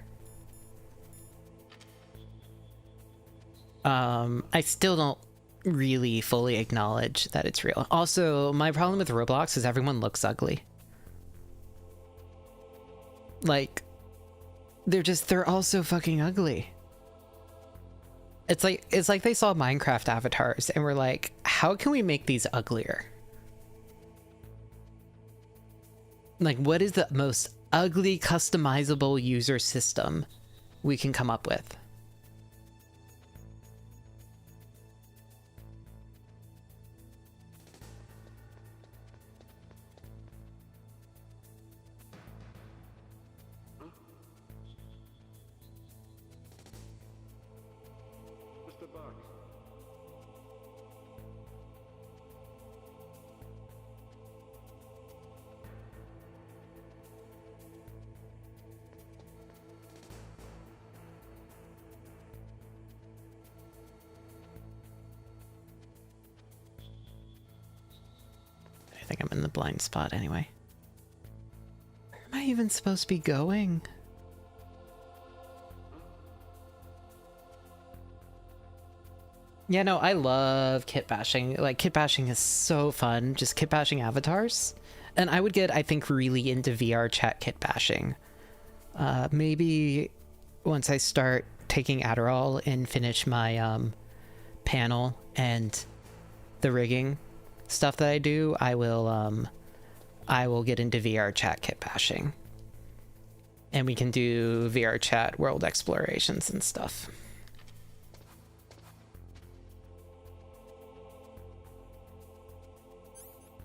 I still don't really fully acknowledge that it's real. Also, my problem with Roblox is everyone looks ugly. Like, they're all so fucking ugly. It's like they saw Minecraft avatars and were like, how can we make these uglier? Like, what is the most ugly customizable user system we can come up with? in the blind spot anyway. Where am I even supposed to be going? Yeah, no, I love kit bashing. Like, kit bashing is so fun. Just kit bashing avatars. And I would get, I think, really into VR chat kit bashing. Maybe once I start taking Adderall and finish my panel and the rigging stuff that I do, I will get into VR chat kit bashing. And we can do VR chat world explorations and stuff.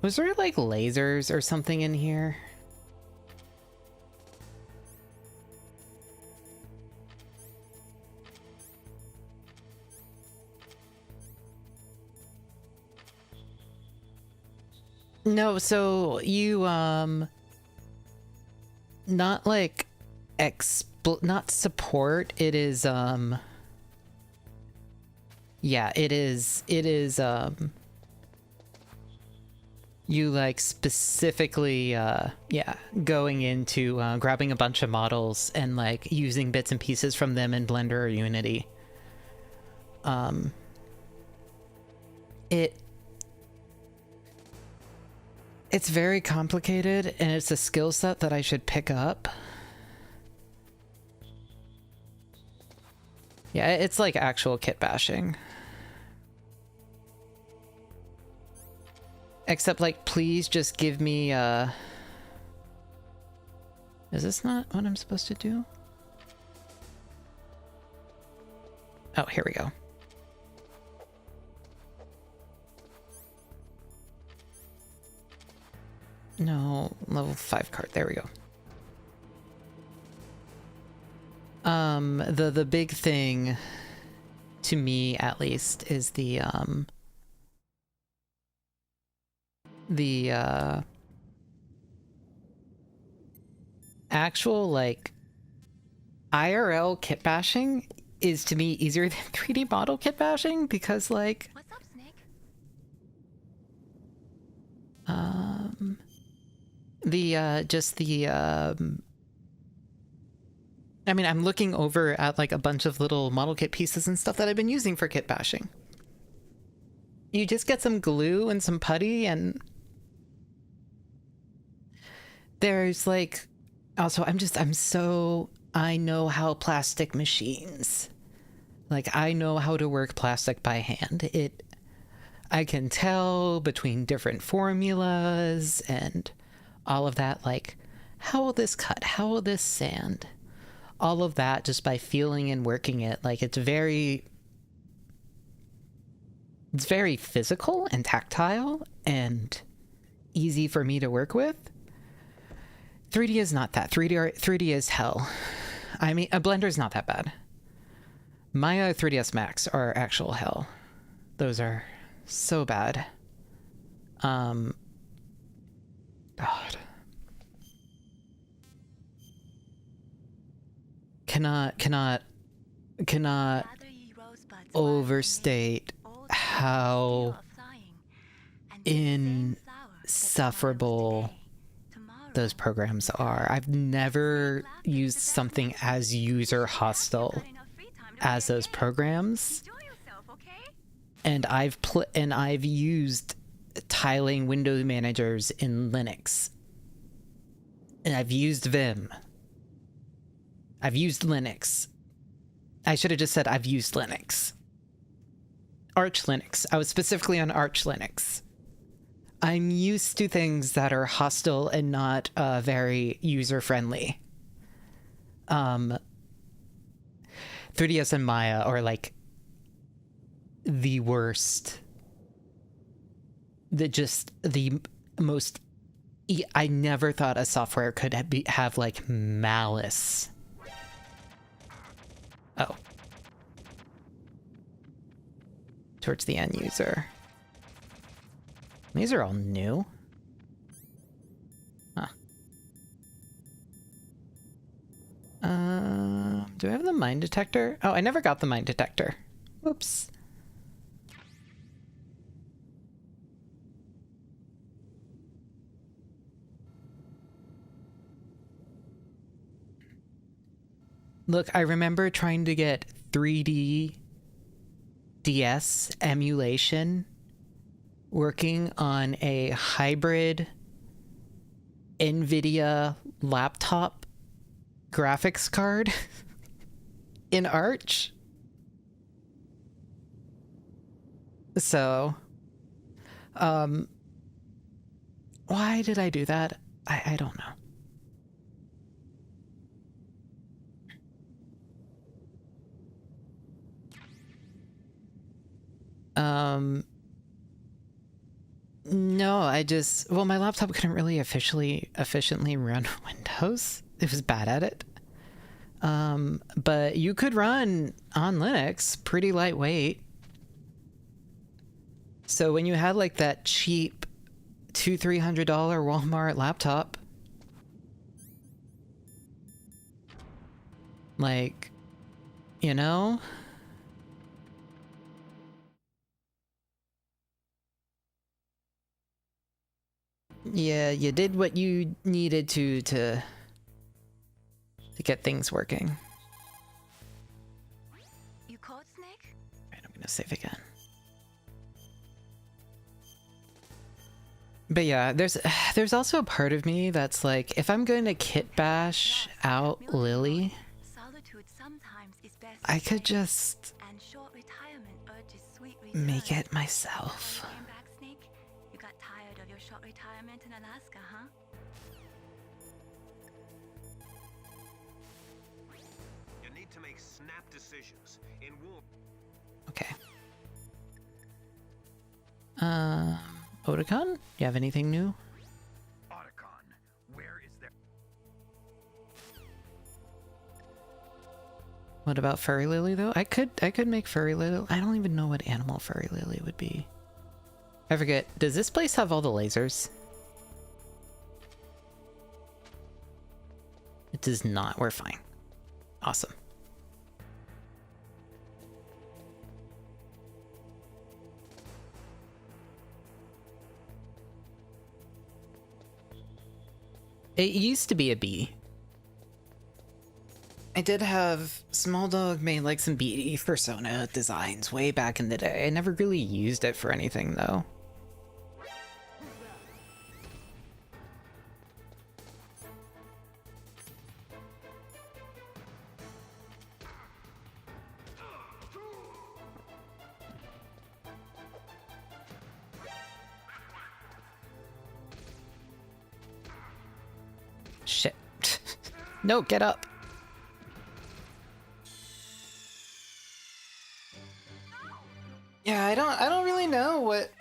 Was there like lasers or something in here? No, so you not like not support, it is yeah, it is you like specifically yeah, going into grabbing a bunch of models and like using bits and pieces from them in Blender or Unity. It's very complicated, and it's a skill set that I should pick up. Yeah, it's like actual kit bashing. Except, like, please just give me, Is this not what I'm supposed to do? Oh, here we go. No, level 5 card. There we go. The big thing, to me at least, is the actual, like, IRL kit bashing is, to me, easier than 3D model kit bashing, because, like... What's up, Snake? I mean, I'm looking over at, like, a bunch of little model kit pieces and stuff that I've been using for kit bashing. You just get some glue and some putty, and... There's, like... Also, I know how plastic machines... Like, I know how to work plastic by hand. I can tell between different formulas and all of that, like, how will this cut? How will this sand? All of that just by feeling and working it. Like, it's very physical and tactile and easy for me to work with. 3D is not that. 3D is hell. I mean, a Blender's not that bad. My 3ds Max are actual hell. Those are so bad. God. Cannot overstate how insufferable those programs are. I've never used something as user hostile as those programs, and I've used tiling window managers in Linux, and I've used Vim. I've used Linux. I should have just said I've used Linux. Arch Linux. I was specifically on Arch Linux. I'm used to things that are hostile and not very user-friendly. 3ds and Maya are like the worst. The most... I never thought a software could have like malice. Oh. Towards the end user. These are all new. Huh. Do I have the mine detector? Oh, I never got the mine detector. Whoops. Look, I remember trying to get 3D DS emulation working on a hybrid NVIDIA laptop graphics card in Arch. So, why did I do that? I don't know. No, well, my laptop couldn't really efficiently run Windows. It was bad at it. But you could run on Linux, pretty lightweight. So when you had like that cheap $200-300 Walmart laptop, like, you know, yeah, you did what you needed to get things working. You caught Snake? Right, I'm gonna save again. But yeah, there's also a part of me that's like, if I'm going to kit bash out Lily, I could just make it myself. You got tired of your short retirement in Alaska, huh? You need to make snap decisions. In war. Okay. Otakon? You have anything new? Otakon, where is there? What about Furry Lily though? I could make Furry Lily. I don't even know what animal Furry Lily would be. I forget. Does this place have all the lasers? It does not. We're fine. Awesome. It used to be a bee. I did have Small Dog made like some bee persona designs way back in the day. I never really used it for anything though. Shit. No, get up. Yeah, I don't really know what.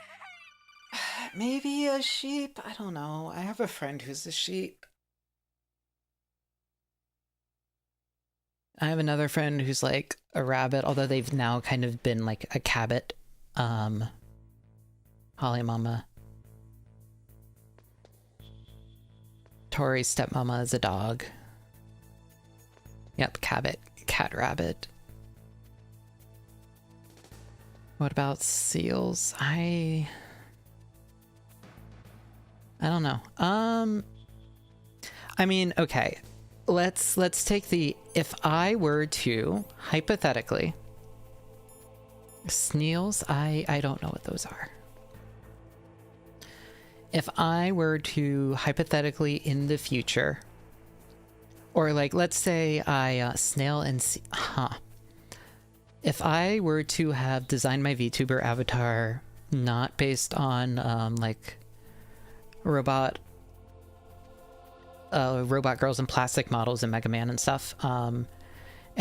Maybe a sheep? I don't know. I have a friend who's a sheep. I have another friend who's like a rabbit, although they've now kind of been like a cabot. Holly Mama. Tori's stepmama is a dog. Yep, cabot, cat rabbit. What about seals? I don't know. I mean, okay. Let's take the, if I were to hypothetically, snails, I don't know what those are. If I were to hypothetically in the future, or like, let's say I snail and if I were to have designed my VTuber avatar not based on like robot girls and plastic models and Mega Man and stuff, and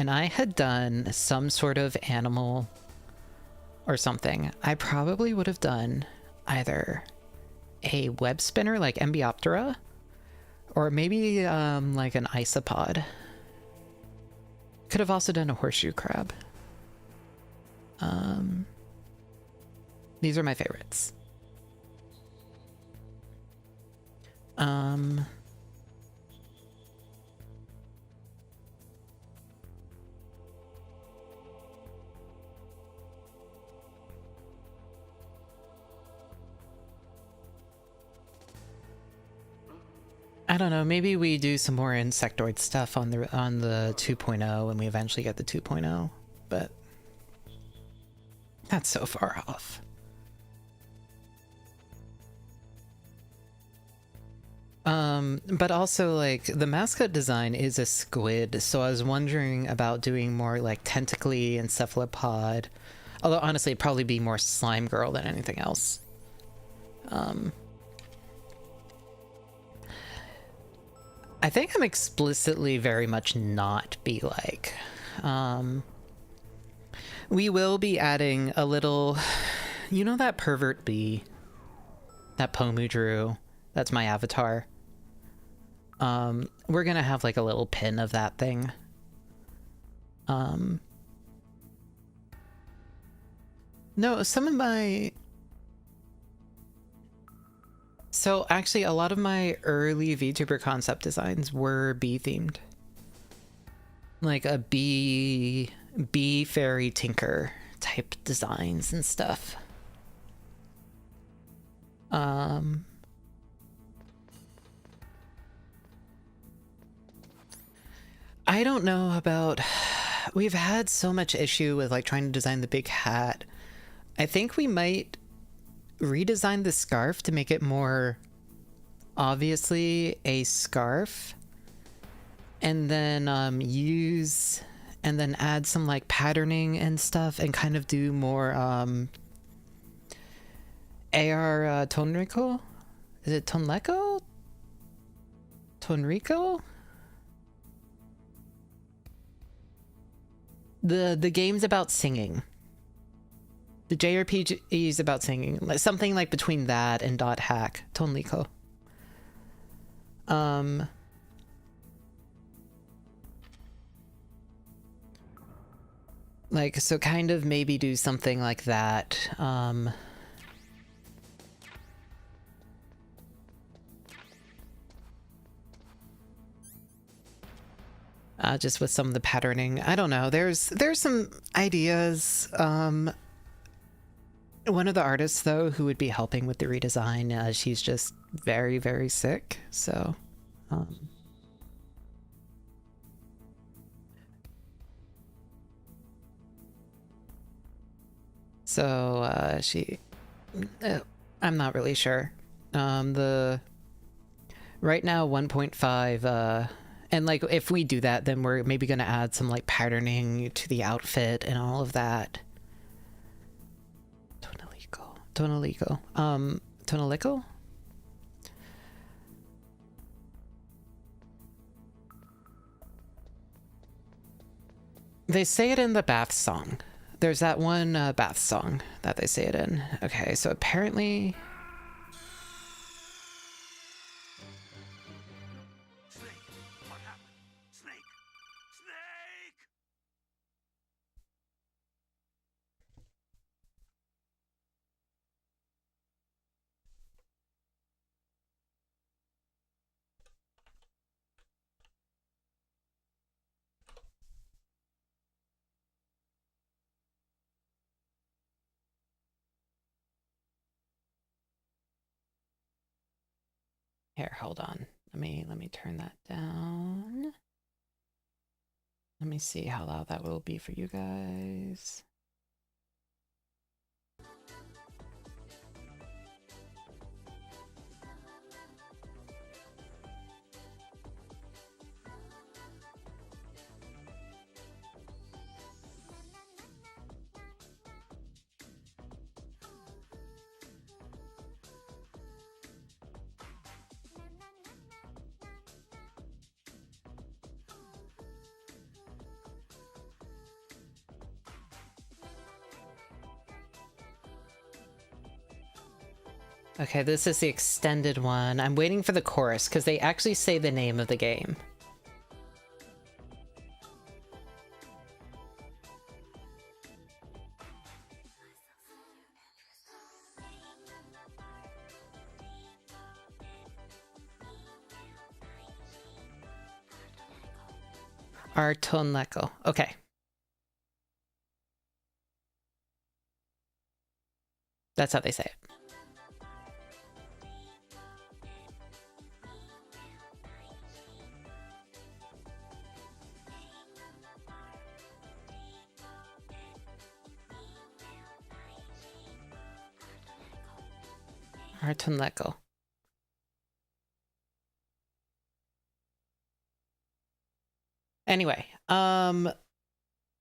I had done some sort of animal or something, I probably would have done either a web spinner like Embioptera, or maybe like an isopod. Could have also done a horseshoe crab. These are my favorites. I don't know, maybe we do some more insectoid stuff on the 2.0 when we eventually get the 2.0, but that's so far off. But also, like, the mascot design is a squid, so I was wondering about doing more, like, tentacly and cephalopod. Although, honestly, it'd probably be more slime girl than anything else. I think I'm explicitly very much not be like. We will be adding a little... You know that pervert bee? That Pomu drew? That's my avatar. We're gonna have like a little pin of that thing. No, some of my... So actually a lot of my early VTuber concept designs were bee themed. Like a bee fairy tinker type designs and stuff. I don't know about... We've had so much issue with like trying to design the big hat. I think we might redesign the scarf to make it more obviously a scarf, and then and then add some like patterning and stuff and kind of do more AR Tonrico? Is it Tonleco? Tonrico? The game's about singing. The JRPG is about singing. Something like between that and .hack. Tonlico. Like, so kind of maybe do something like that. Just with some of the patterning. I don't know. There's some ideas. One of the artists, though, who would be helping with the redesign, she's just very, very sick. So, I'm not really sure. Right now 1.5, and like if we do that, then we're maybe gonna add some like patterning to the outfit and all of that. Tonalico. Tonalico? They say it in the bath song. There's that one bath song that they say it in. Okay, so apparently... Snake! What happened? Snake! Snake! Here, hold on. Let me turn that down. Let me see how loud that will be for you guys. Okay, this is the extended one. I'm waiting for the chorus because they actually say the name of the game. Artonleco. Okay. That's how they say it. Hard to let go. Anyway,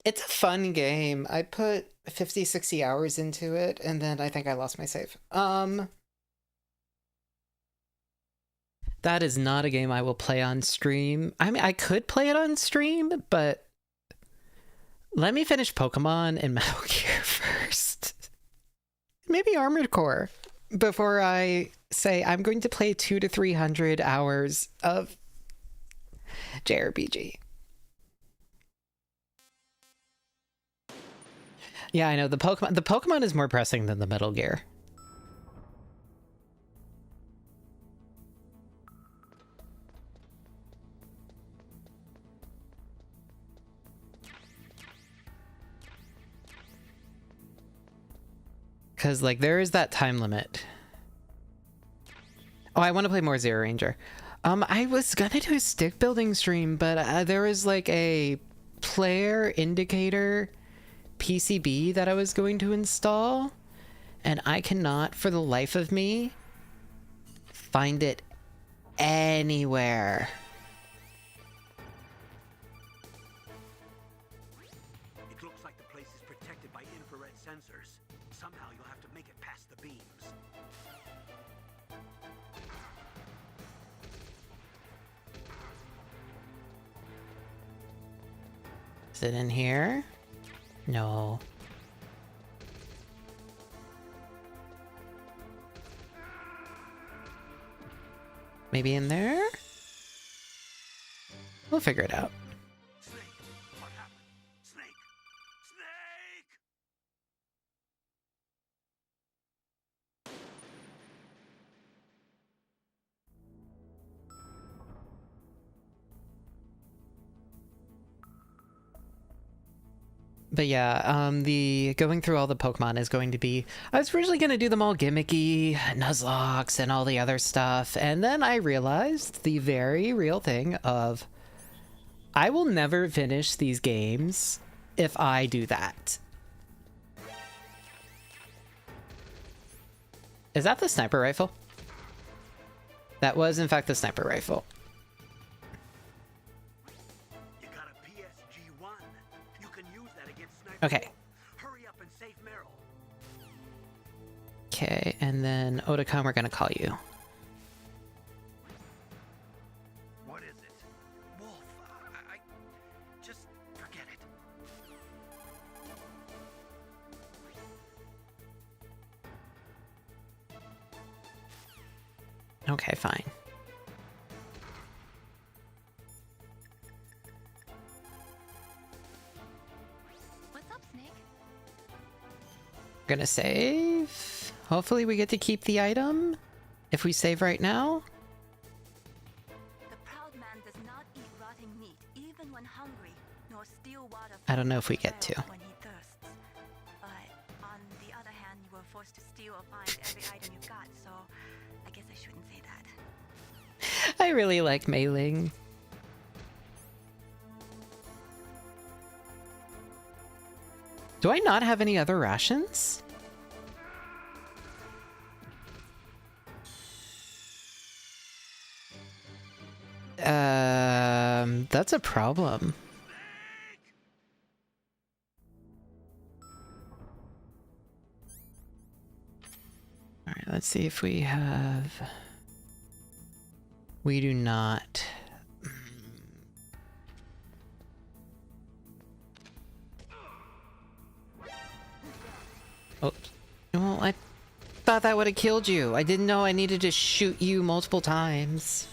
it's a fun game. I put 50, 60 hours into it, and then I think I lost my save. That is not a game I will play on stream. I mean, I could play it on stream, but let me finish Pokemon and Metal Gear first. Maybe Armored Core before I say I'm going to play 200 to 300 hours of JRPG. Yeah, I know the Pokemon is more pressing than the Metal Gear. Because, like, there is that time limit. Oh, I want to play more Zero Ranger. I was gonna do a stick building stream, but there was, like, a player indicator PCB that I was going to install, and I cannot, for the life of me, find it anywhere. It looks like the place is protected by infrared sensors. Somehow you'll have to make it past the beams. Is it in here? No. Maybe in there? We'll figure it out. Snake! What happened? Snake! Snake! But yeah, the going through all the Pokemon is going to be... I was originally going to do them all gimmicky, Nuzlocke, and all the other stuff, and then I realized the very real thing of... I will never finish these games if I do that. Is that the sniper rifle? That was, in fact, the sniper rifle. You got a PSG-1. You can use that against snipers. Okay. Hurry up and save Meryl. Okay, and then Otakon, we're gonna call you. What is it? Wolf, I just forget it. Okay, fine. What's up, Snake? Gonna save. Hopefully we get to keep the item if we save right now. The proud man does not eat rotting meat, even when hungry, nor steal water I don't know if we get to. when he thirsts. But on the other hand, you were forced to steal or find every item you got, so I guess I shouldn't say that. I really like mailing. Do I not have any other rations? That's a problem. All right, let's see if we have... We do not. Oh, well, I thought that would have killed you. I didn't know I needed to shoot you multiple times.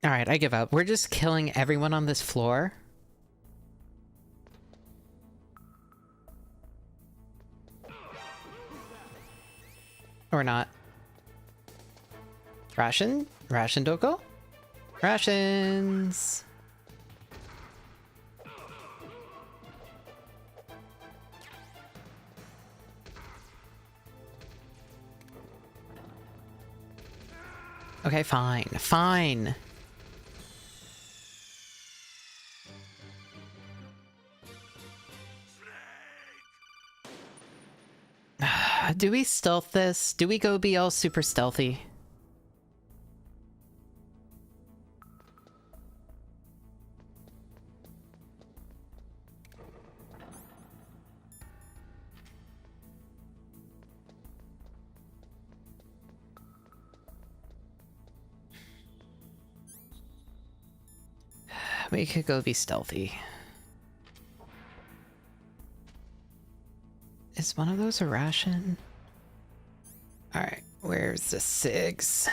All right, I give up. We're just killing everyone on this floor. Or not. Ration? Ration Doko? Rations! Okay, fine. Fine. Do we stealth this? Do we go be all super stealthy? We could go be stealthy. Is one of those a ration? Alright, where's the SIGs?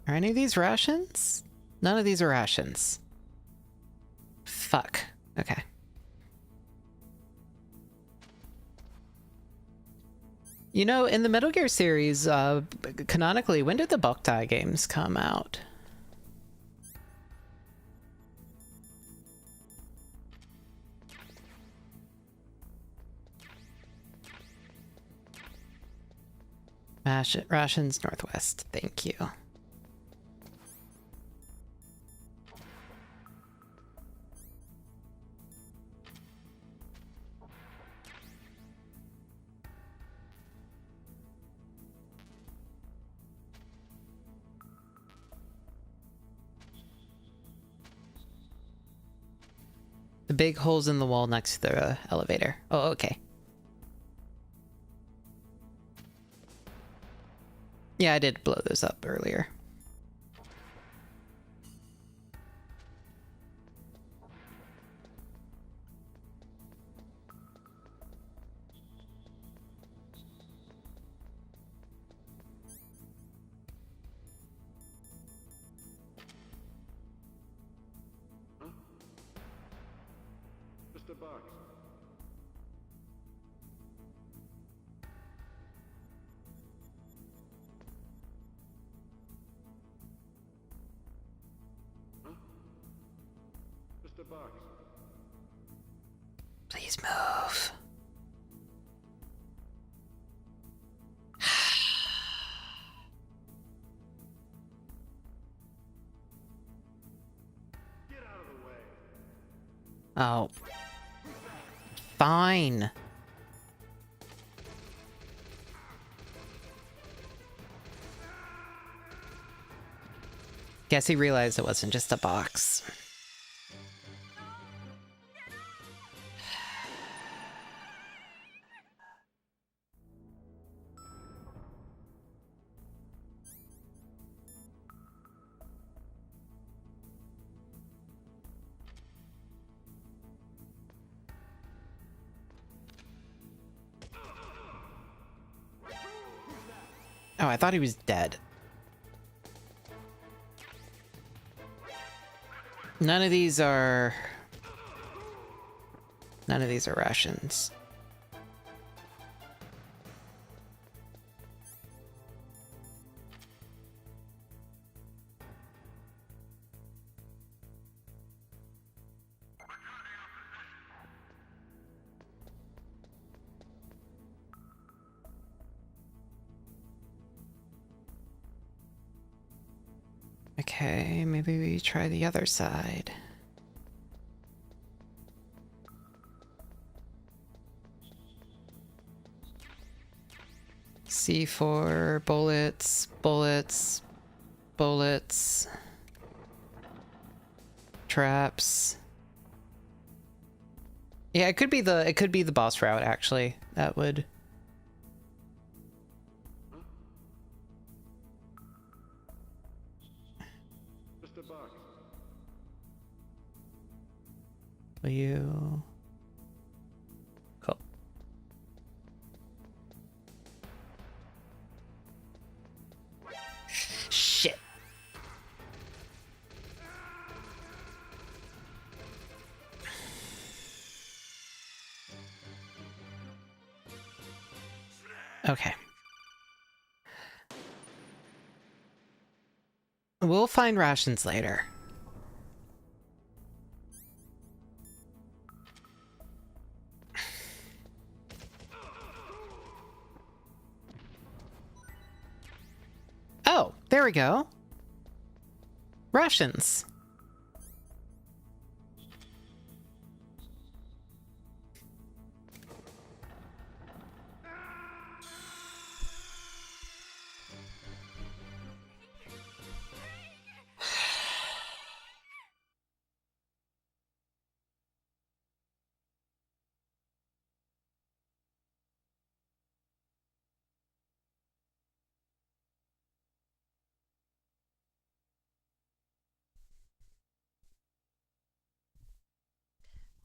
Are any of these rations? None of these are rations. Fuck. Okay. You know, in the Metal Gear series, canonically, when did the Boktai games come out? Rations Northwest, thank you. The big holes in the wall next to the elevator. Oh, okay. Yeah, I did blow those up earlier. Just a box. Just a box. Please move. Get out of the way. Oh. Fine. Guess he realized it wasn't just a box. Oh, I thought he was dead. None of these are rations. Okay, maybe we try the other side. C4, bullets, bullets, bullets, traps. Yeah, it could be the boss route actually. That would. Just a box. Will you? Cool. Shit. Okay. We'll find rations later. Oh, there we go. Rations.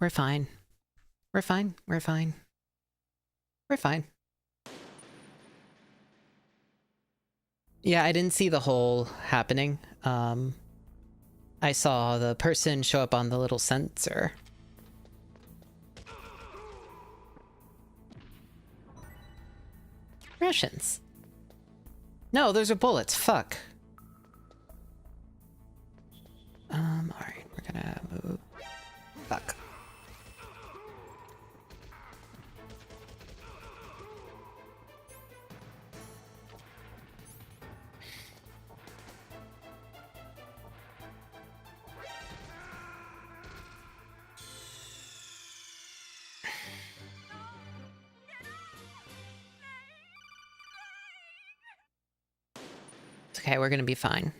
We're fine. We're fine. We're fine. We're fine. Yeah, I didn't see the whole happening. I saw the person show up on the little sensor. Russians. No, those are bullets. Fuck. Alright, we're gonna move. Fuck. Okay, we're gonna be fine.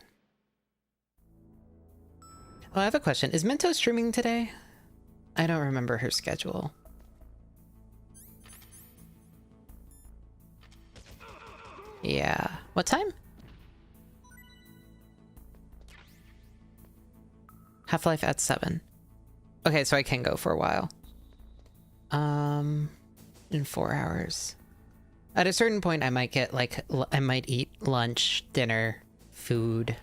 Oh, I have a question. Is Mento streaming today? I don't remember her schedule. Yeah. What time? Half-Life at 7. Okay, so I can go for a while. In 4 hours. At a certain point, I might get, like, I might eat lunch, dinner, food.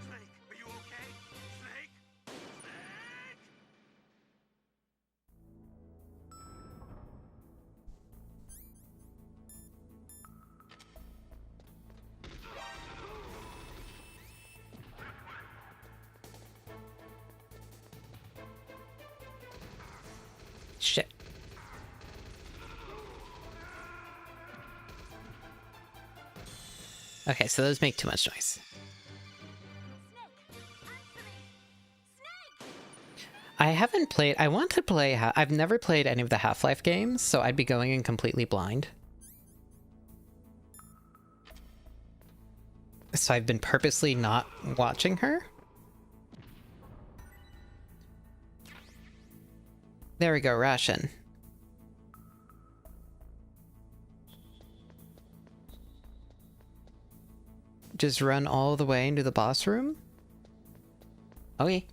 Snake, are you okay? Snake? Snake? Shit. Okay, so those make too much noise. I haven't played... I want to play... I've never played any of the Half-Life games, so I'd be going in completely blind. So I've been purposely not watching her. There we go, ration. Just run all the way into the boss room? Okay.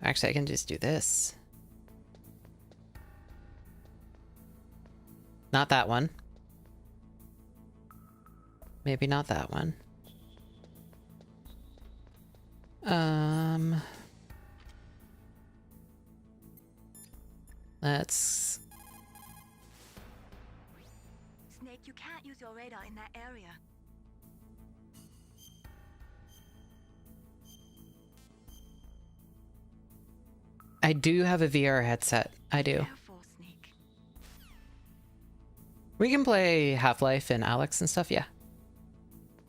Actually, I can just do this. Not that one. Maybe not that one. Let's... Snake, you can't use your radar in that area. I do have a VR headset. I do. Careful, Snake. We can play Half-Life and Alex and stuff, yeah.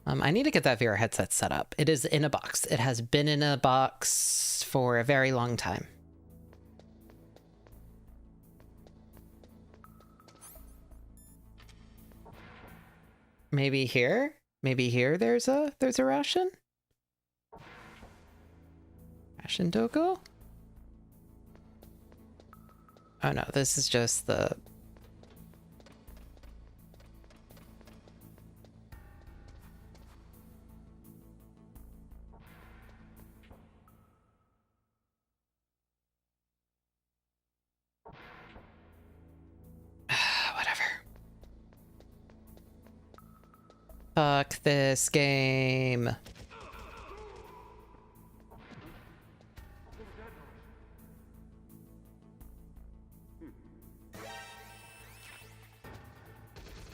I need to get that VR headset set up. It is in a box. It has been in a box for a very long time. Maybe here? Maybe here there's a ration? Ration Doko? Oh no, this is just the... Whatever. Fuck this game.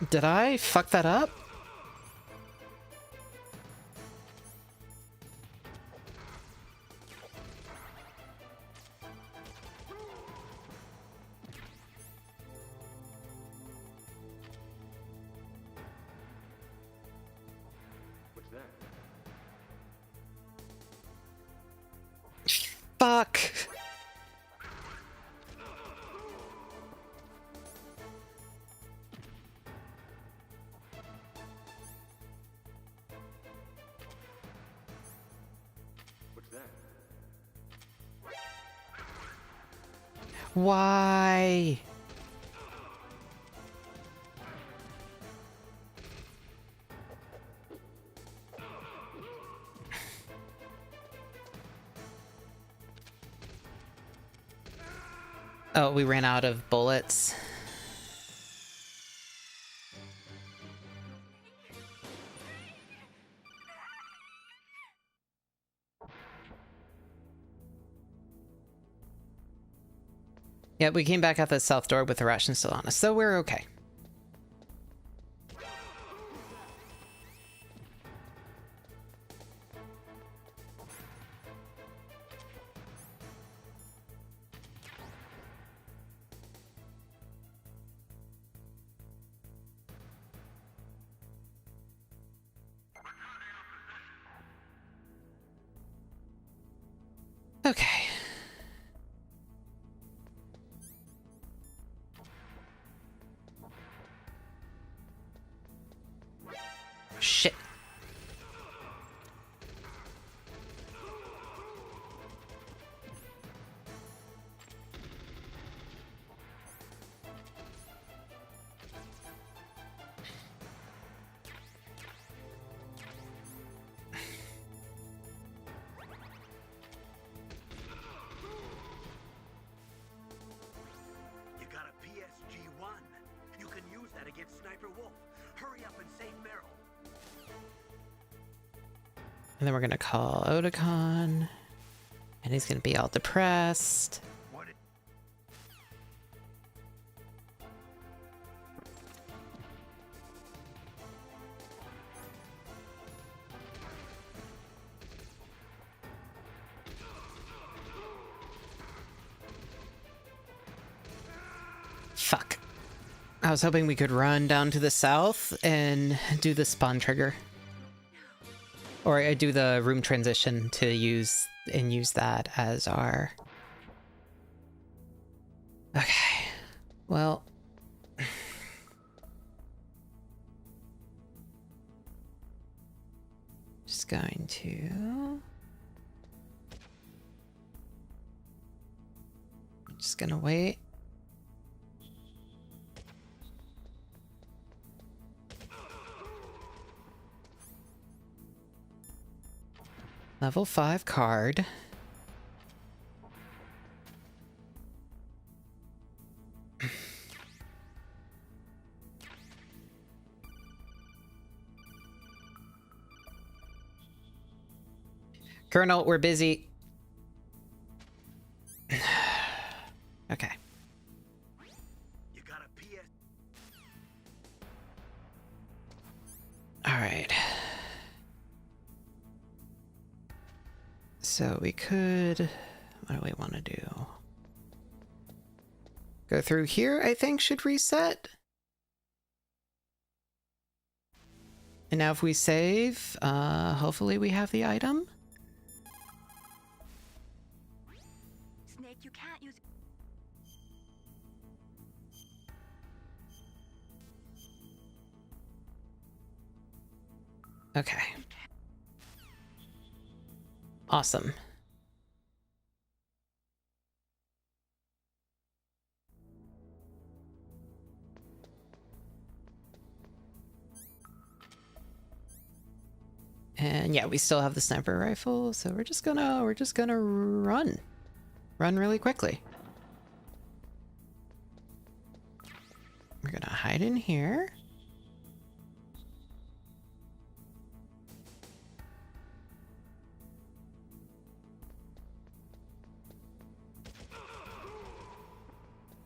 Did I fuck that up? What's that? Fuck. Why? Oh, we ran out of bullets. Yeah, we came back out the south door with the ration still on us, so we're okay. Okay. Shit. You got a PSG-1. You can use that against Sniper Wolf. Hurry up and save Meryl. And then we're gonna call Otakon. And he's gonna be all depressed. What? Fuck. I was hoping we could run down to the south and do the spawn trigger. Or I do the room transition to use that as our... Okay. Well... Just going to... Just gonna wait. Level 5 card. Colonel, we're busy. Okay. You got a PS. All right. So we could... What do we want to do? Go through here, I think, should reset. And now if we save, hopefully we have the item. Snake, you can't use... Okay. Awesome. And yeah, we still have the sniper rifle, so we're just gonna run really quickly. We're gonna hide in here.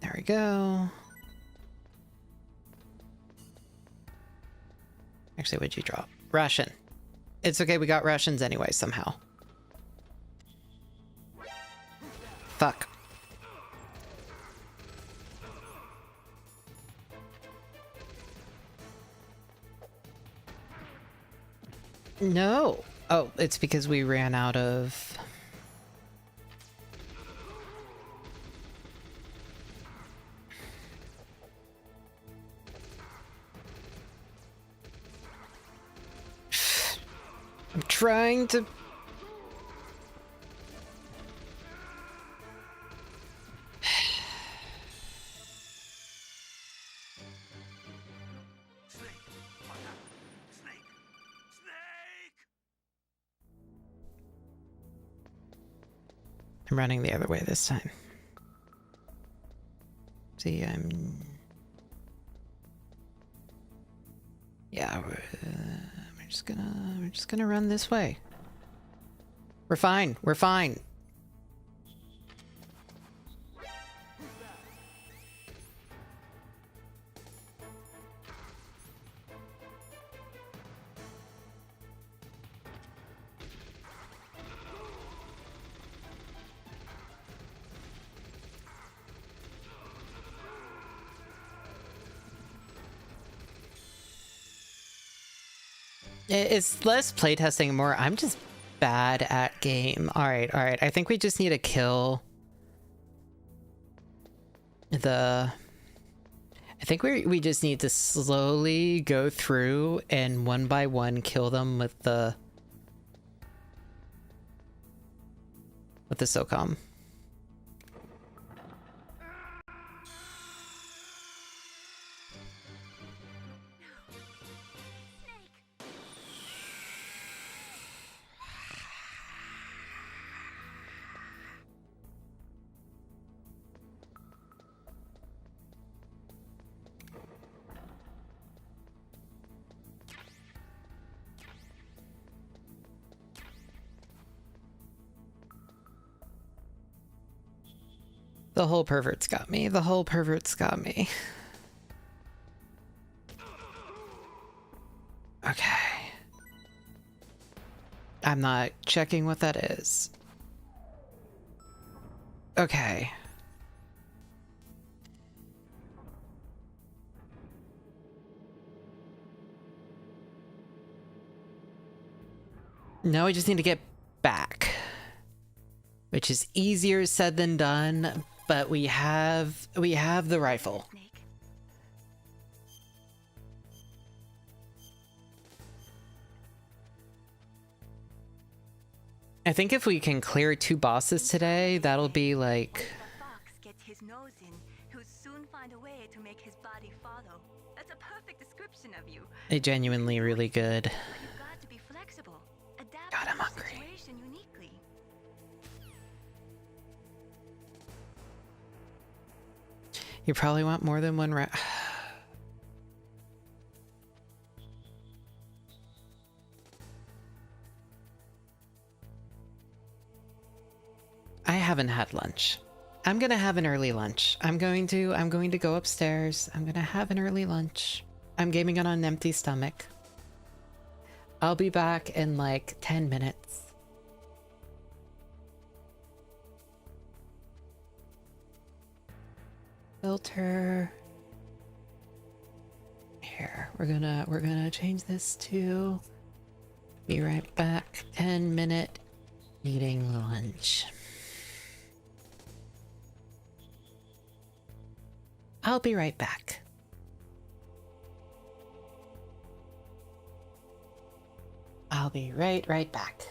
There we go. Actually, what'd you drop? Ration. It's okay, we got rations anyway, somehow. Fuck. No! Oh, it's because we ran out of... I'm trying to... I'm running the other way this time. See, yeah, we're just gonna run this way. We're fine. We're fine. It's less playtesting, more I'm just bad at game. Alright, alright. I think we just need to kill the... I think we just need to slowly go through and one by one kill them with the SOCOM. The whole pervert's got me. The whole pervert's got me. Okay. I'm not checking what that is. Okay. Now we just need to get back. Which is easier said than done, but we have the rifle. I think if we can clear 2 bosses today, that'll be like... The fox gets his nose in, he'll soon find a way to make his body follow. That's a perfect description of you. a genuinely really good... But you've got to be flexible. Adapt God, I'm to the hungry. situation uniquely. You probably want more than one round. I haven't had lunch. I'm gonna have an early lunch. I'm going to go upstairs. I'm gonna have an early lunch. I'm gaming on an empty stomach. I'll be back in like 10 minutes. Filter. Here, we're gonna change this to be right back. 10-minute eating lunch. I'll be right back. I'll be right back.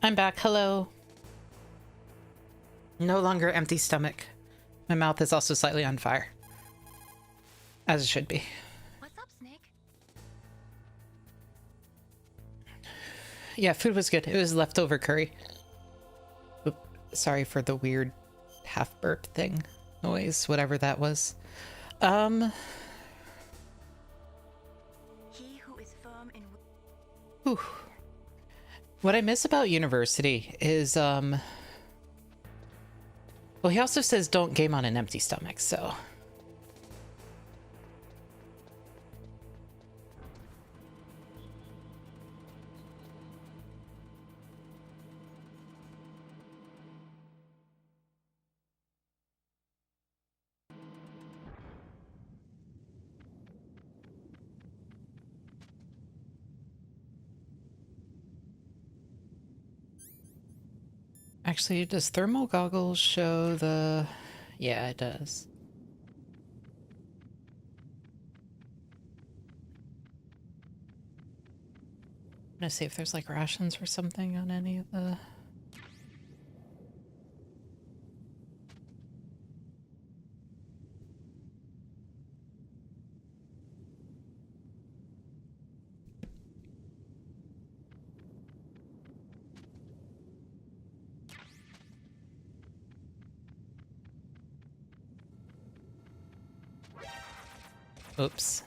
I'm back. Hello. No longer empty stomach. My mouth is also slightly on fire. As it should be. What's up, Snake? Yeah, food was good. It was leftover curry. Oop, sorry for the weird half burp thing. Noise, whatever that was. He who is firm in Whew. What I miss about university is, well, he also says don't game on an empty stomach, so. Actually, does thermal goggles show the... Yeah, it does. I'm gonna see if there's like rations or something on any of the... Oops.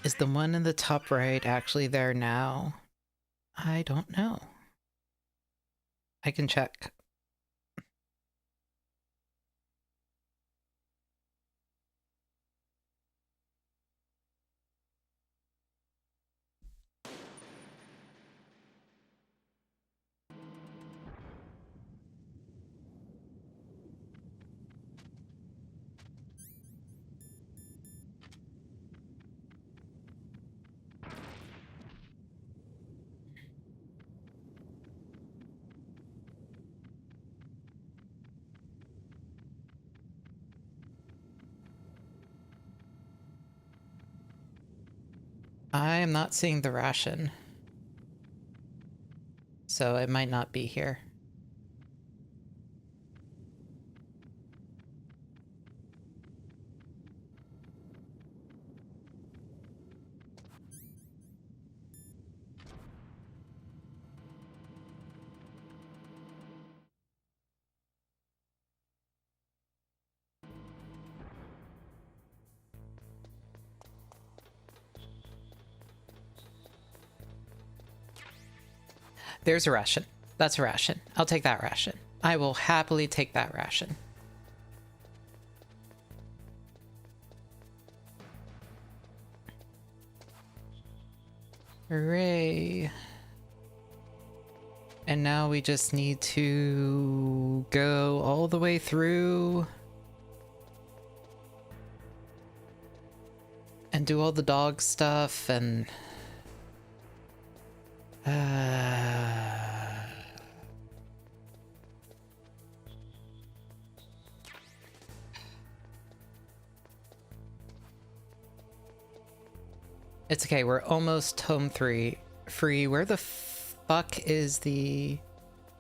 Is the one in the top right actually there now? I don't know. I can check. I am not seeing the ration. So it might not be here. There's a ration. That's a ration. I'll take that ration. I will happily take that ration. Hooray. And now we just need to go all the way through and do all the dog stuff and it's okay, we're almost home free. Where the fuck is the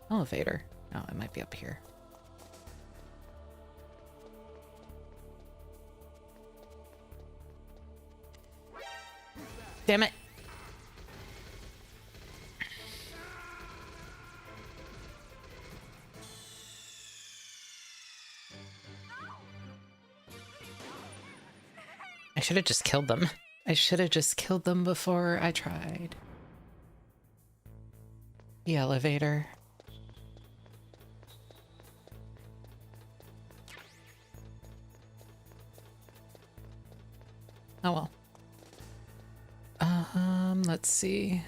elevator? Oh, it might be up here. Damn it. I should have just killed them. I should have just killed them before I tried. The elevator. Oh well. Let's see.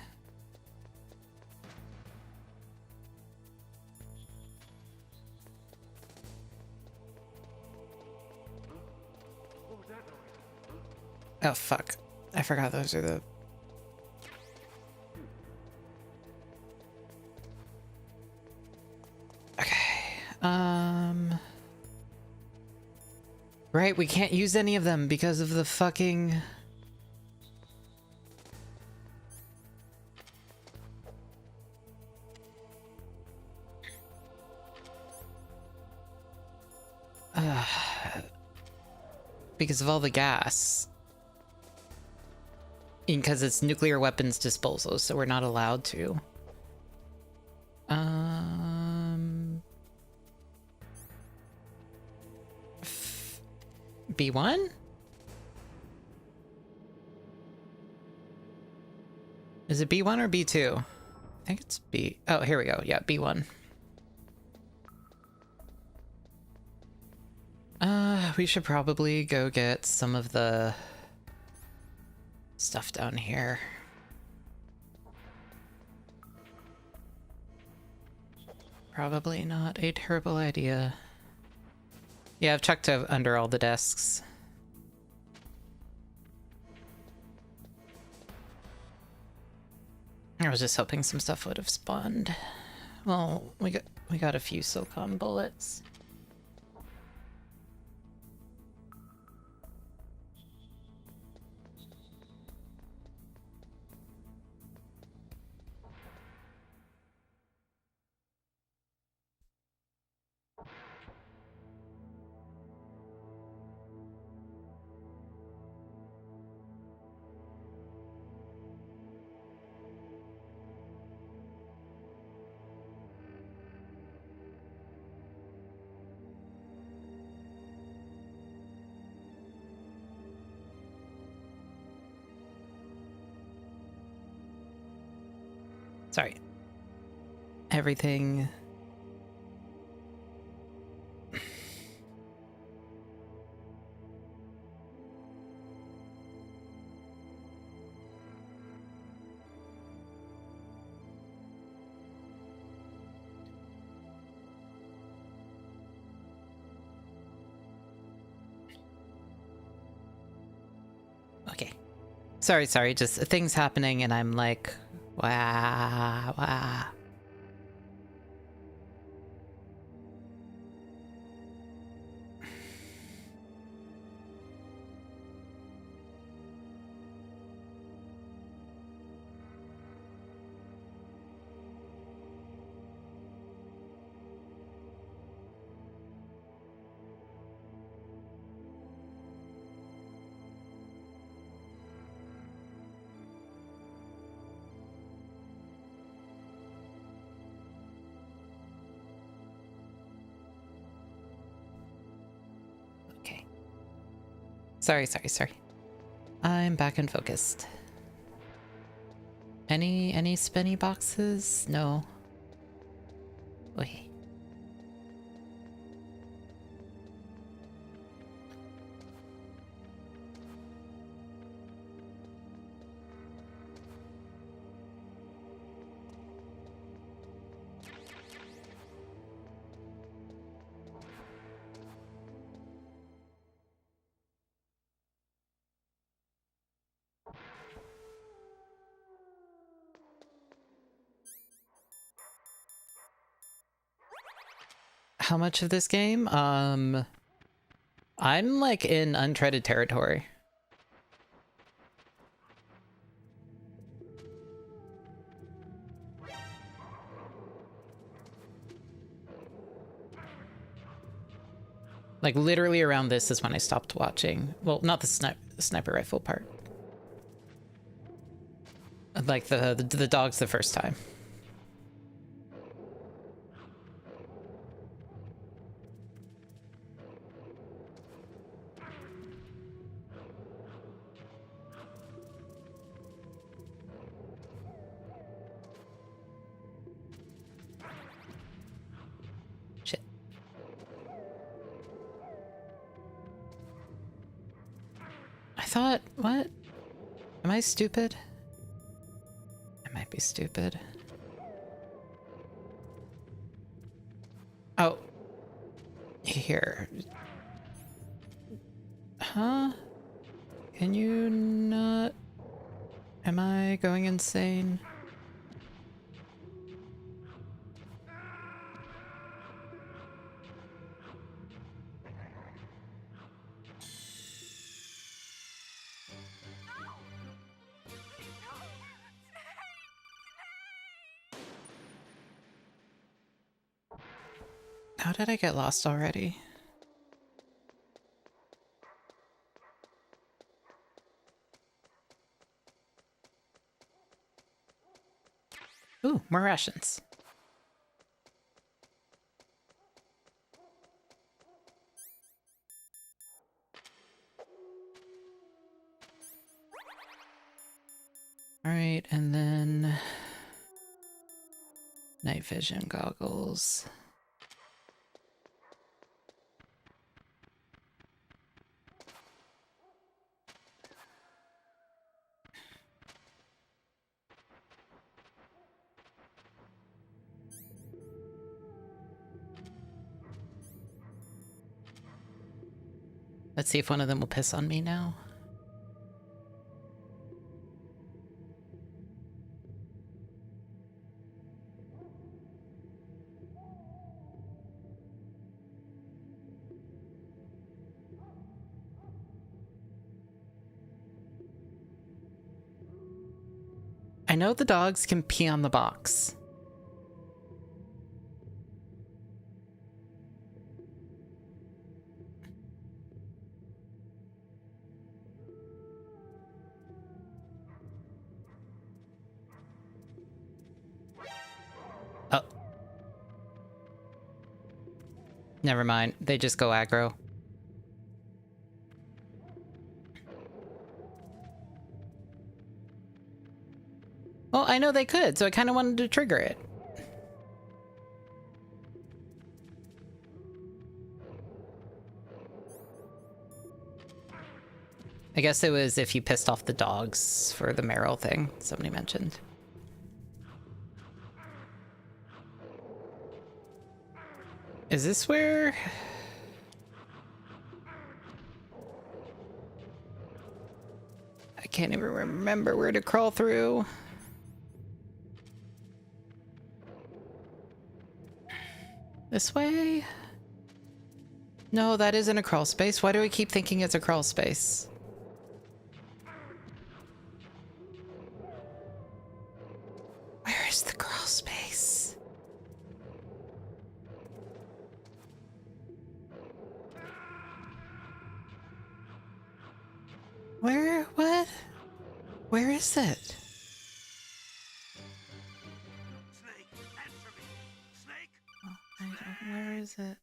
Oh fuck. I forgot those are the... Okay. Right, we can't use any of them because of the fucking... because of all the gas. Because it's nuclear weapons disposal, so we're not allowed to. B1? Is it B1 or B2? I think it's B. Oh, here we go. Yeah, B1. We should probably go get some of the stuff down here. Probably not a terrible idea. Yeah, I've checked under all the desks. I was just hoping some stuff would have spawned. Well, we got a few silicon bullets. Sorry. Everything... Okay. Sorry, just things happening and I'm like, wow. Okay. Sorry. I'm back and focused. Any spinny boxes? No. Wait. How much of this game? I'm like in untreaded territory. Like literally around this is when I stopped watching. Well, not the sniper rifle part. Like the dogs the first time. Shit. I thought, what? Am I stupid? I might be stupid. Oh. Here. Huh? Can you not? Am I going insane? How did I get lost already? Ooh, more rations. All right, and then night vision goggles. Let's see if one of them will piss on me now. I know the dogs can pee on the box. Oh. Never mind. They just go aggro. Well, I know they could, so I kind of wanted to trigger it. I guess it was if you pissed off the dogs for the Meryl thing somebody mentioned. Is this where... I can't even remember where to crawl through. This way? No, that isn't a crawl space. Why do I keep thinking it's a crawl space? Where is the crawl space? Where? What? Where is it? Snake, answer me! Snake! Oh, where is it?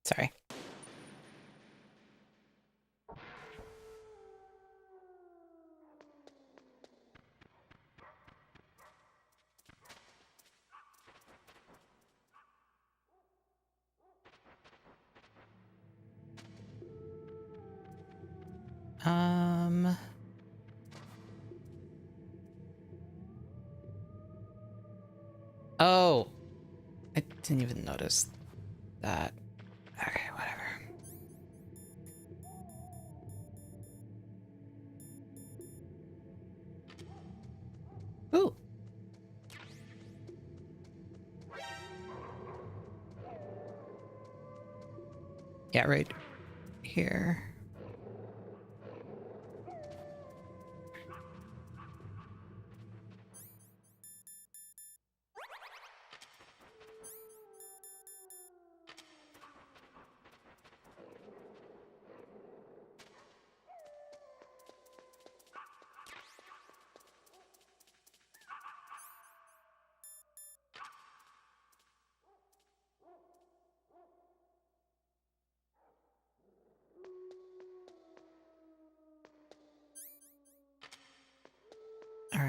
Sorry. Oh. I didn't even notice that. Okay, whatever. Ooh. Yeah, right here.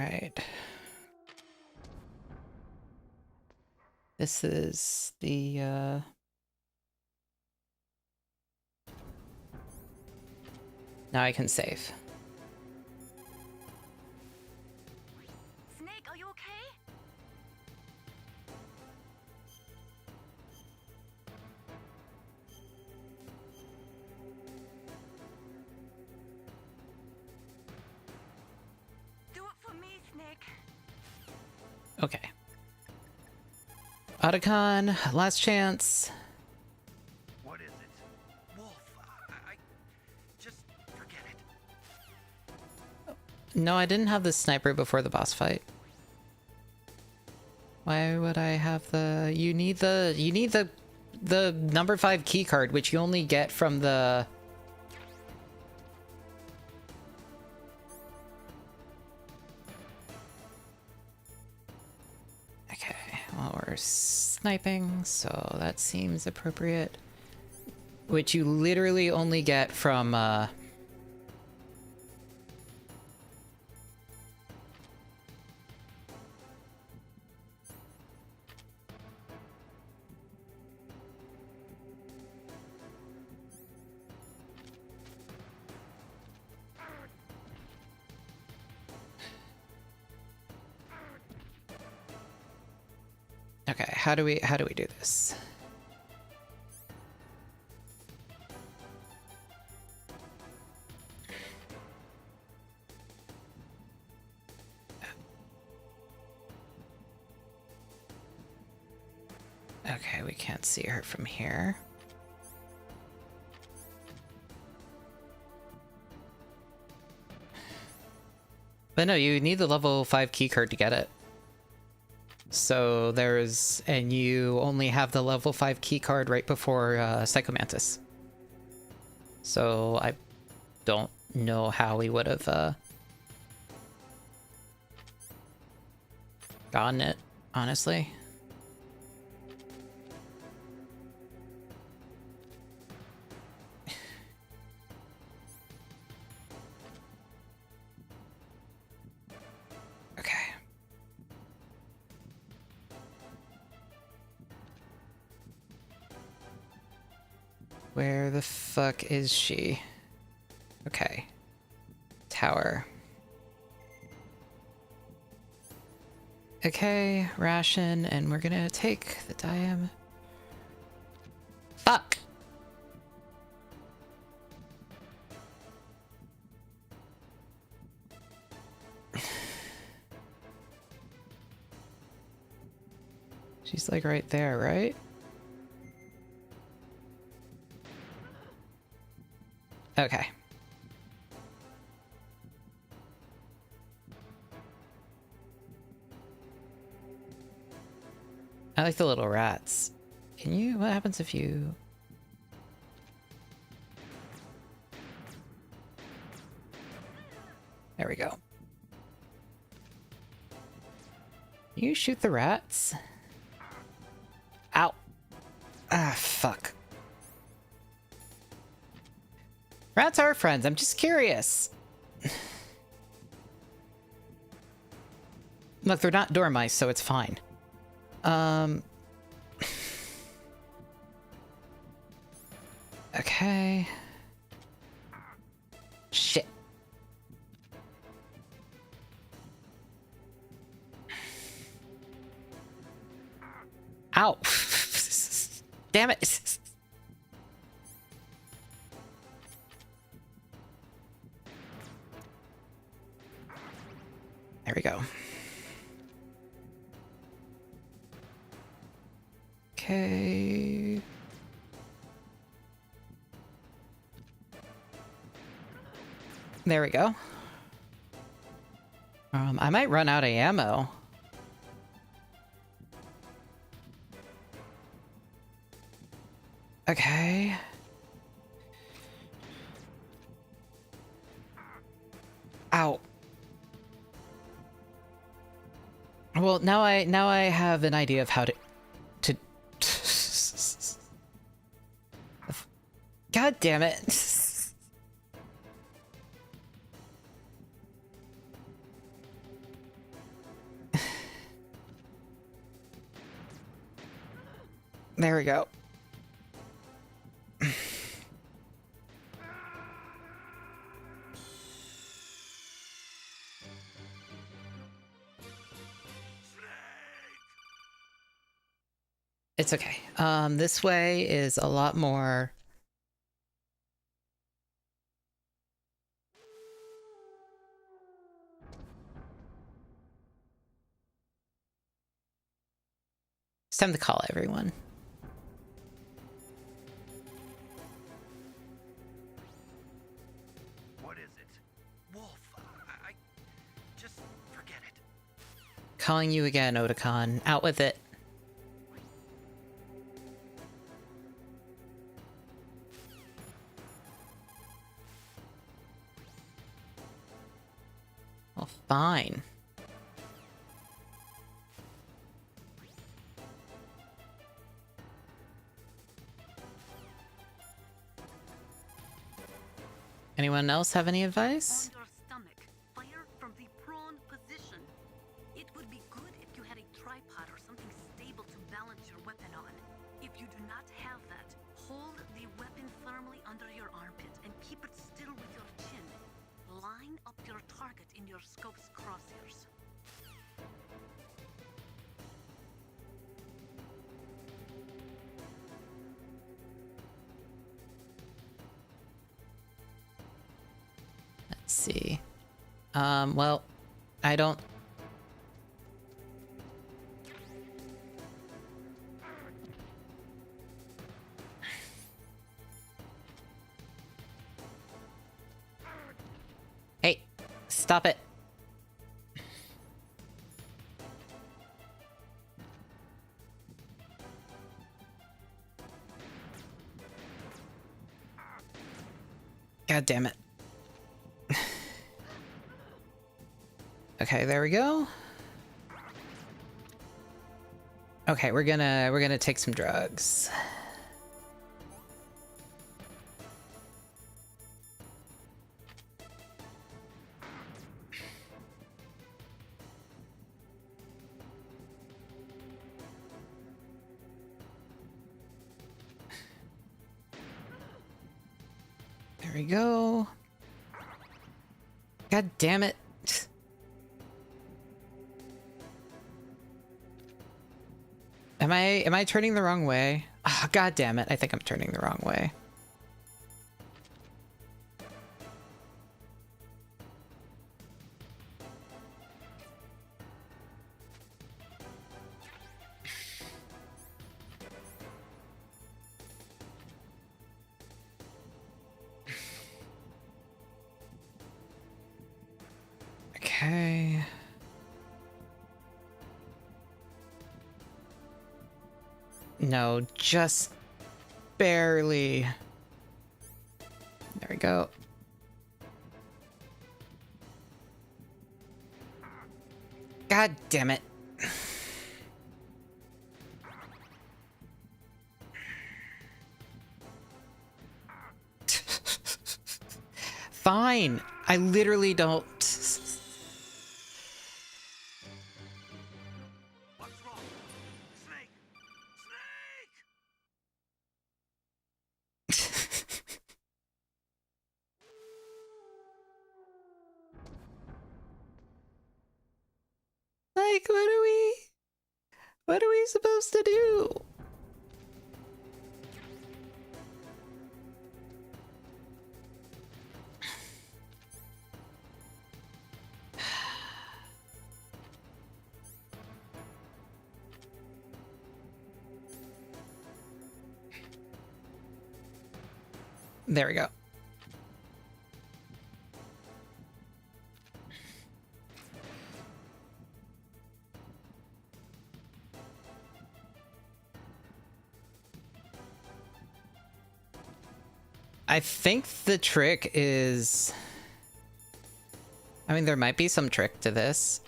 right. This is the, now I can save. Snake, are you okay? Do it for me, Snake. Okay. Otacon, last chance. What is it? Wolf, I just forget it. No, I didn't have the sniper before the boss fight. Why would I have the... You need the number 5 key card, which you only get from the... Okay, well, we're sniping, so that seems appropriate. Which you literally only get from, Okay, how do we do this? Okay, we can't see her from here. But no, you need the level 5 keycard to get it. So there's... And you only have the level 5 keycard right before Psychomantis. So I don't know how we would have gotten it, honestly. Okay. Where the fuck is she? Okay. Tower. Okay, ration, and we're gonna take the diam. Fuck! She's like right there, right? Okay. I like the little rats. Can you... What happens if you... There we go. You shoot the rats? Ow. Ah, fuck. Rats are friends, I'm just curious. Look, they're not dormice, so it's fine. Okay. Shit. Ow. Damn it. There we go. Okay. There we go. I might run out of ammo. Okay. Ow. Well, now I have an idea of how to God damn it. There we go. It's okay. This way is a lot more... It's time to call everyone. What is it? Wolf. I just forget it. Calling you again, Otakon. Out with it. Well, fine. Anyone else have any advice? On your stomach. Fire from the prone position. It would be good if you had a tripod or something stable to balance your weapon on. If you do not have that, hold the weapon firmly under your armpit and keep it still with your chin. Line up your target in your scope's crosshairs. Let's see. Well, I don't... Hey, stop it. God damn it. Okay, there we go. Okay, we're gonna take some drugs. There we go. God damn it. Am I turning the wrong way? Oh, God damn it. I think I'm turning the wrong way. Okay. No, just barely. There we go. God damn it. Fine. I literally don't. What's wrong? Snake! Snake! Like, what are we supposed to do? There we go. I think the trick is... I mean, there might be some trick to this.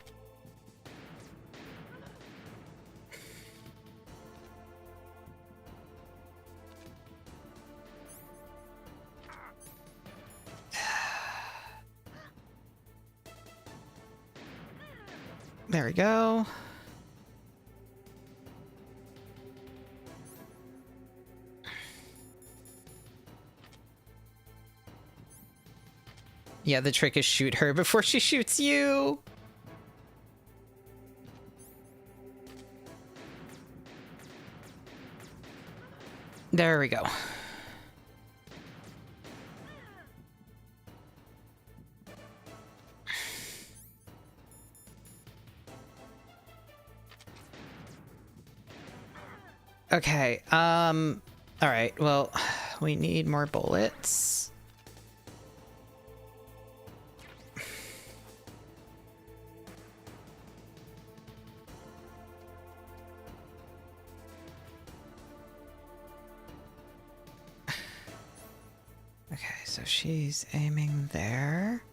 There we go. Yeah, the trick is shoot her before she shoots you. There we go. Okay, all right, well, we need more bullets. Okay, so she's aiming there.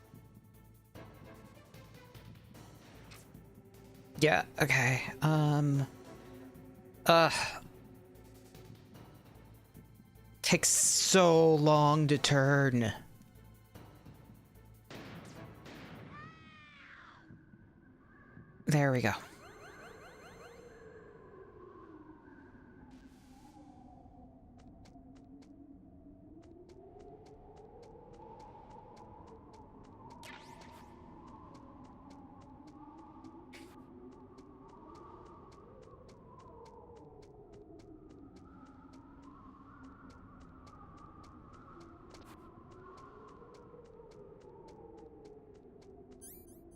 Yeah, okay, takes so long to turn. There we go.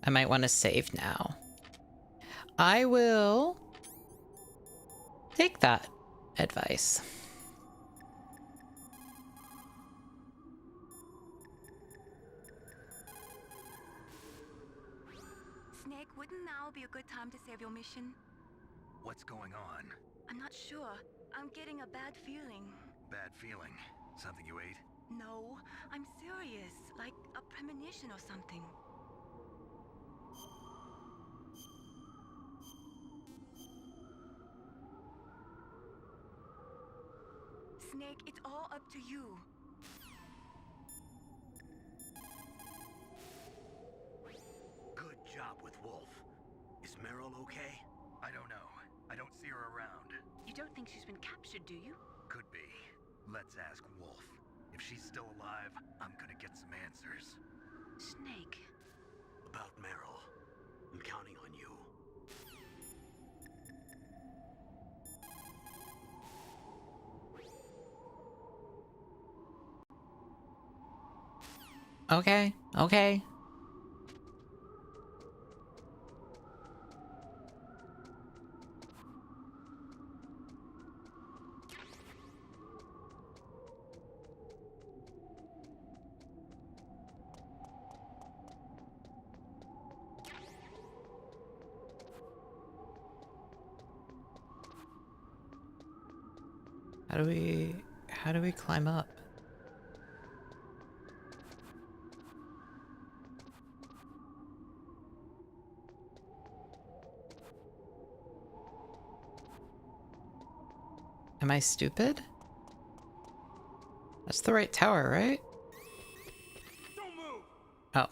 I might want to save now. I will take that advice. Snake, wouldn't now be a good time to save your mission? What's going on? I'm not sure. I'm getting a bad feeling. Bad feeling. Something you ate? No, I'm serious. Like a premonition or something. Snake, it's all up to you. Good job with Wolf. Is Meryl okay? I don't know. I don't see her around. You don't think she's been captured, do you? Could be. Let's ask Wolf. If she's still alive, I'm gonna get some answers. Snake. About Meryl. I'm counting on you. Okay, okay. How do we climb up? Am I stupid? That's the right tower, right? Don't move! Oh.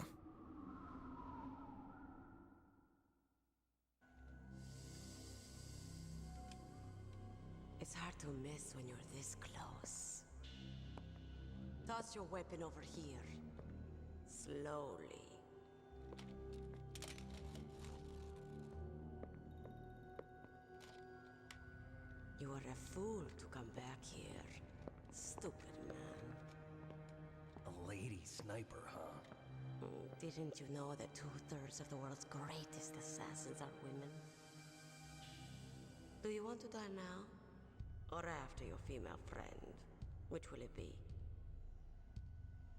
It's hard to miss when you're this close. Toss your weapon over here. Slowly. You are a fool to come back here. Stupid man. A lady sniper, huh? Didn't you know that 2/3 of the world's greatest assassins are women? Do you want to die now? Or after your female friend? Which will it be?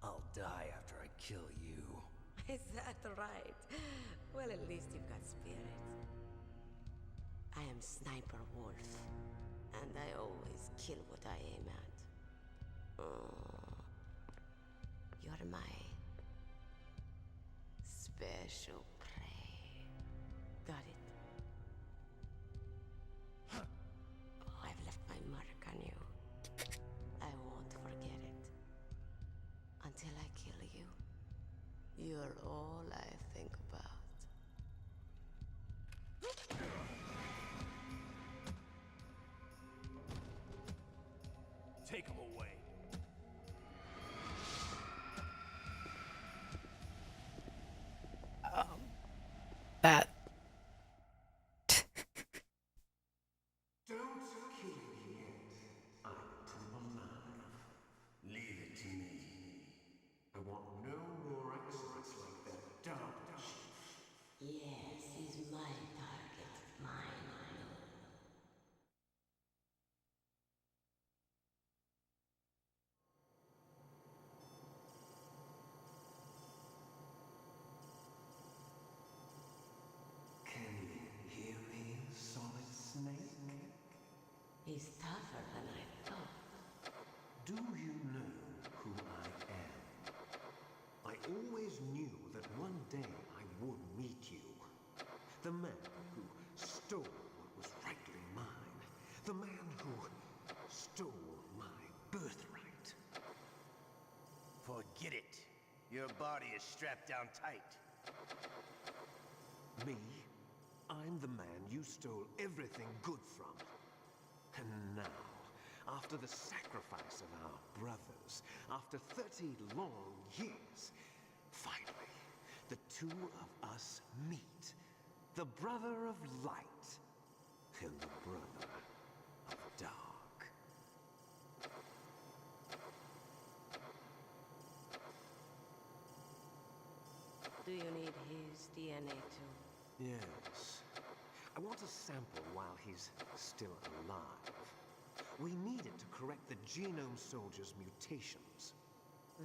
I'll die after I kill you. Is that right? Well, at least you've got spirit. I am Sniper Wolf, and I always kill what I aim at. You're my special prey. Got it? I've left my mark on you. I won't forget it. Until I kill you, you're all I think about. Take him away. Your body is strapped down tight. Me? I'm the man you stole everything good from. And now, after the sacrifice of our brothers, after 30 long years, finally, the two of us meet. The brother of light and the brother of dark. Do you need his DNA too? Yes. I want a sample while he's still alive. We need it to correct the Genome Soldier's mutations.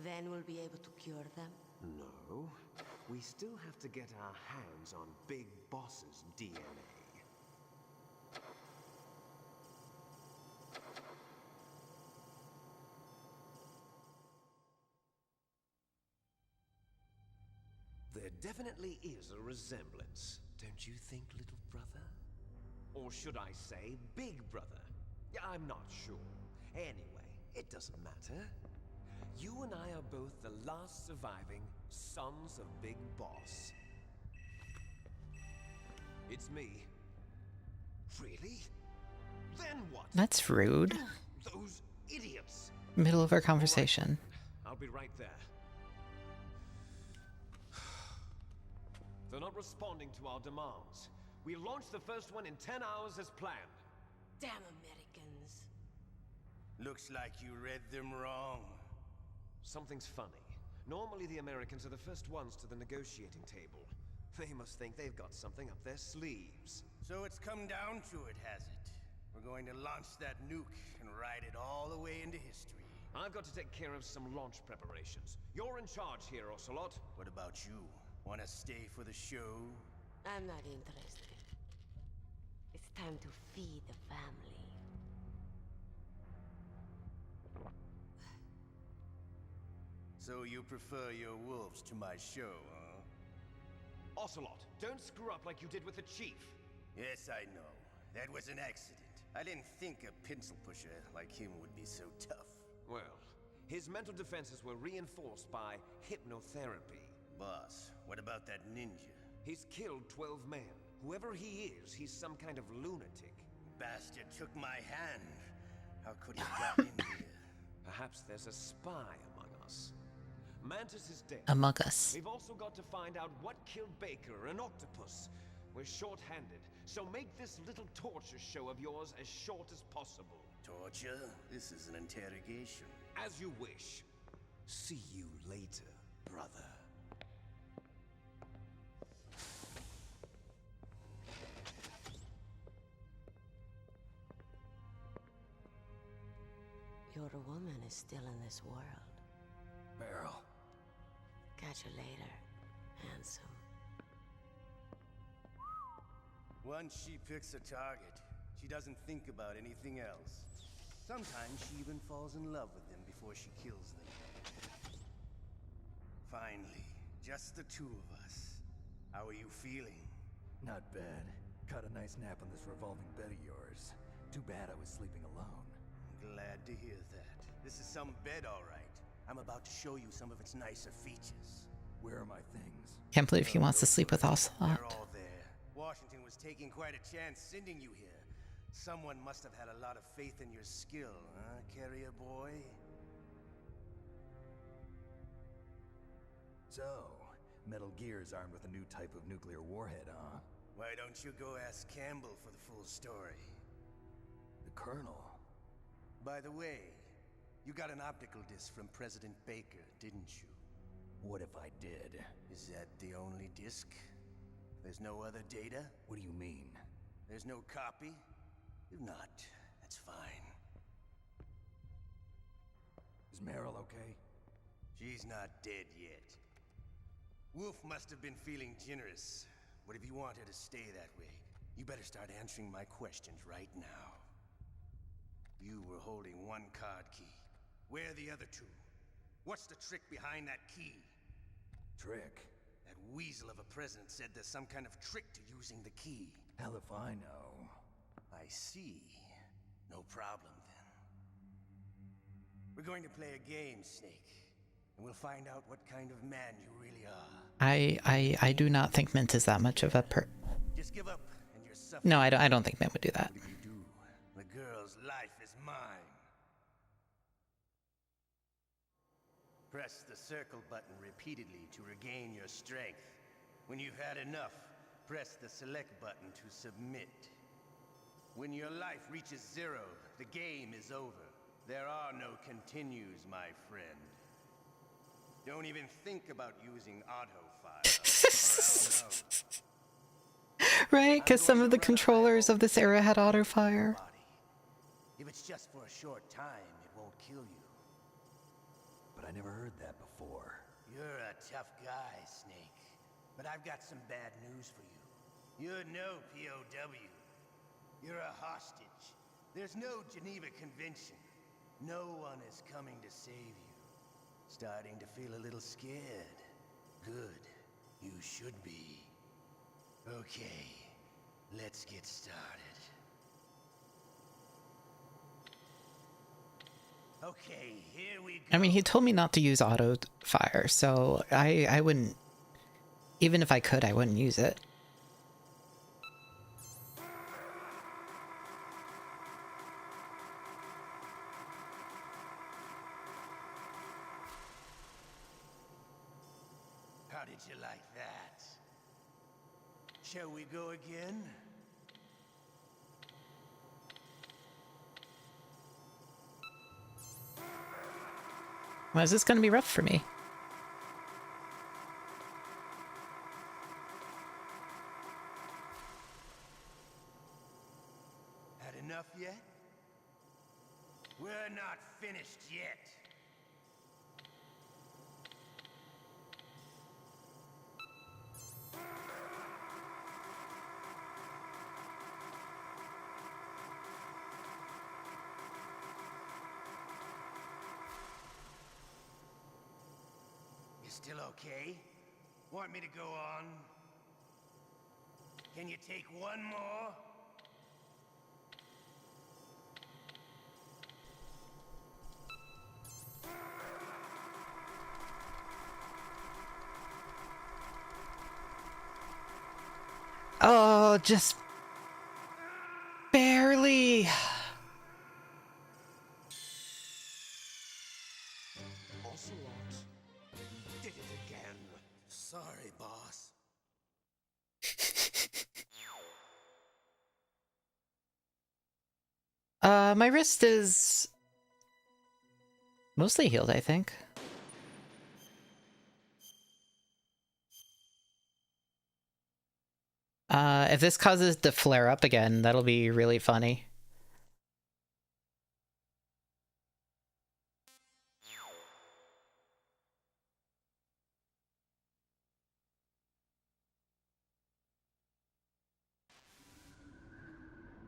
Then we'll be able to cure them? No. We still have to get our hands on Big Boss's DNA. There definitely is a resemblance, don't you think, little brother? Or should I say, big brother? I'm not sure. Anyway, it doesn't matter. You and I are both the last surviving sons of Big Boss. It's me. Really? Then what? That's rude. Those idiots. Middle of our conversation. I'll be right there. They're not responding to our demands. We launched the first one in 10 hours as planned. Damn Americans. Looks like you read them wrong. Something's funny. Normally the Americans are the first ones to the negotiating table. They must think they've got something up their sleeves. So it's come down to it, has it? We're going to launch that nuke and ride it all the way into history. I've got to take care of some launch preparations. You're in charge here, Ocelot. What about you? Want to stay for the show? I'm not interested. It's time to feed the family. So you prefer your wolves to my show, huh? Ocelot, don't screw up like you did with the chief. Yes, I know. That was an accident. I didn't think a pencil pusher like him would be so tough. Well, his mental defenses were reinforced by hypnotherapy. Boss, what about that ninja? He's killed 12 men. Whoever he is, he's some kind of lunatic. Bastard took my hand. How could he have gotten in here? Perhaps there's a spy among us. Mantis is dead. Among us. We've also got to find out what killed Baker, an octopus. We're short-handed, so make this little torture show of yours as short as possible. Torture? This is an interrogation. As you wish. See you later, brother. Your woman is still in this world. Meryl. Catch you later, handsome. Once she picks a target, she doesn't think about anything else. Sometimes she even falls in love with them before she kills them. Finally, just the two of us. How are you feeling? Not bad. Caught a nice nap on this revolving bed of yours. Too bad I was sleeping alone. Glad to hear that. This is some bed, all right. I'm about to show you some of its nicer features. Where are my things? Can't believe he wants to sleep with Ocelot. They're all there. Washington was taking quite a chance sending you here. Someone must have had a lot of faith in your skill, huh, carrier boy? So, Metal Gear is armed with a new type of nuclear warhead, huh? Why don't you go ask Campbell for the full story? The Colonel. By the way, you got an optical disc from President Baker, didn't you? What if I did? Is that the only disc? There's no other data? What do you mean? There's no copy? If not, that's fine. Is Meryl okay? She's not dead yet. Wolf must have been feeling generous. But if you want her to stay that way, you better start answering my questions right now. You were holding one card key. Where are the other two? What's the trick behind that key? Trick? That weasel of a president said there's some kind of trick to using the key. Hell if I know. I see. No problem, then. We're going to play a game, Snake. and we'll find out what kind of man you really are. I do not think Mint is that much of a Just give up and you're suffering. No, I don't think Mint would do that. What if you do? The girl's life is mine. Press the circle button repeatedly to regain your strength. When you've had enough, press the select button to submit. When your life reaches 0, the game is over. There are no continues, my friend. Don't even think about using autofire, or I'll know. Right, because some of the controllers of this era had auto fire. If it's just for a short time, it won't kill you. But I never heard that before. You're a tough guy, Snake. But I've got some bad news for you. You're no POW. You're a hostage. There's no Geneva Convention. No one is coming to save you. Starting to feel a little scared. Good. You should be. Okay, let's get started. Okay, here we go. I mean, he told me not to use auto fire, so I wouldn't, even if I could, I wouldn't use it. How did you like that? Shall we go again? Why is this going to be rough for me? Had enough yet? We're not finished yet. Still okay? Want me to go on? Can you take one more? Oh, just barely. Did it again. Sorry, boss. My wrist is mostly healed, I think. If this causes it to flare up again, that'll be really funny.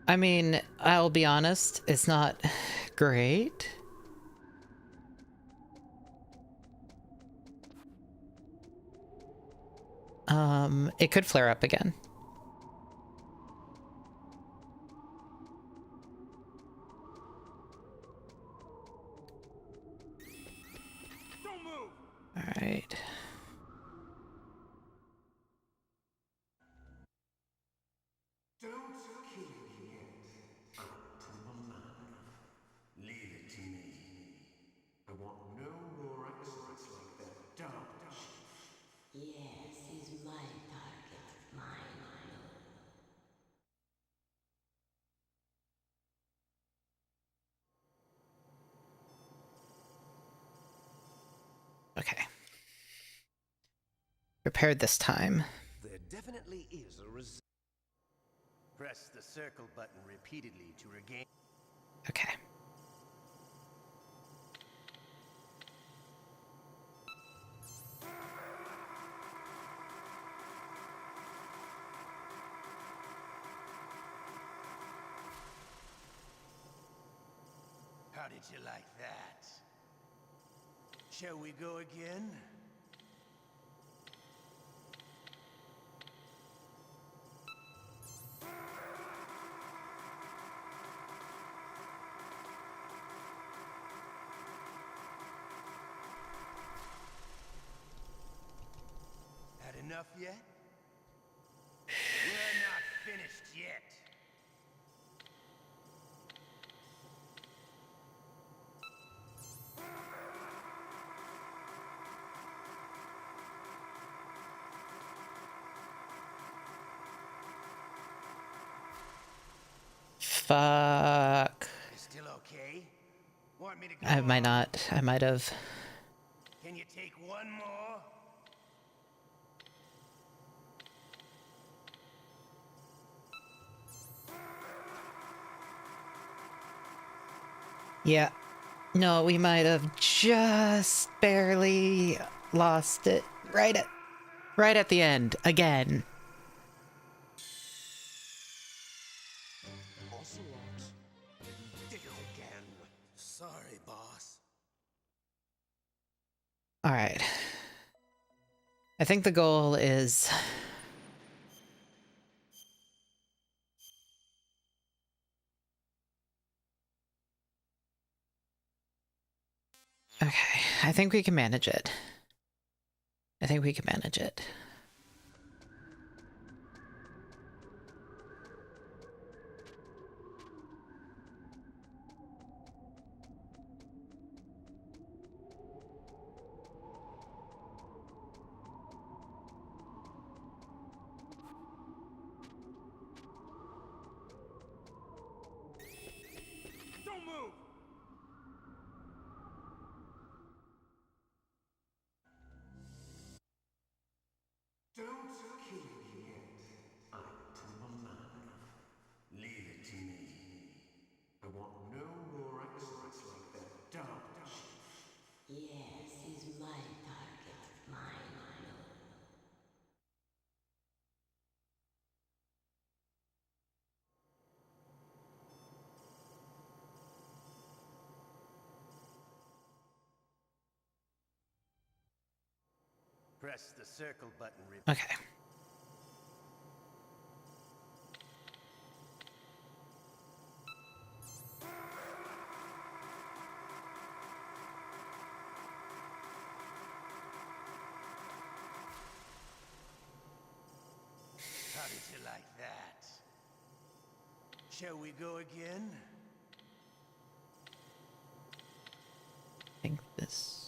I mean, I'll be honest, it's not great. It could flare up again. Don't move. All right. Don't kill me yet. Leave it to me. I want no more accidents like that dumb shit. Yes, he's my target. Mine. Okay. Prepared this time. There definitely is a result. Press the circle button repeatedly to regain. Okay. How did you like that? Shall we go again? enough yet? We're not finished yet. Fuck. You still okay? Want me to go I might on? not. I might have. Can you take one more? Yeah. No, we might have just barely lost it right at the end again. Did it again. Sorry, boss. All right. I think the goal is okay. I think we can manage it. I think we can manage it. Don't move! Don't kill me yet. I'm too alive. Leave it to me. I want no more accidents like that Dova shit. Yes, he's my target. Mine alone. Press the circle button, Rip. Okay. How did you like that? Shall we go again? I think this.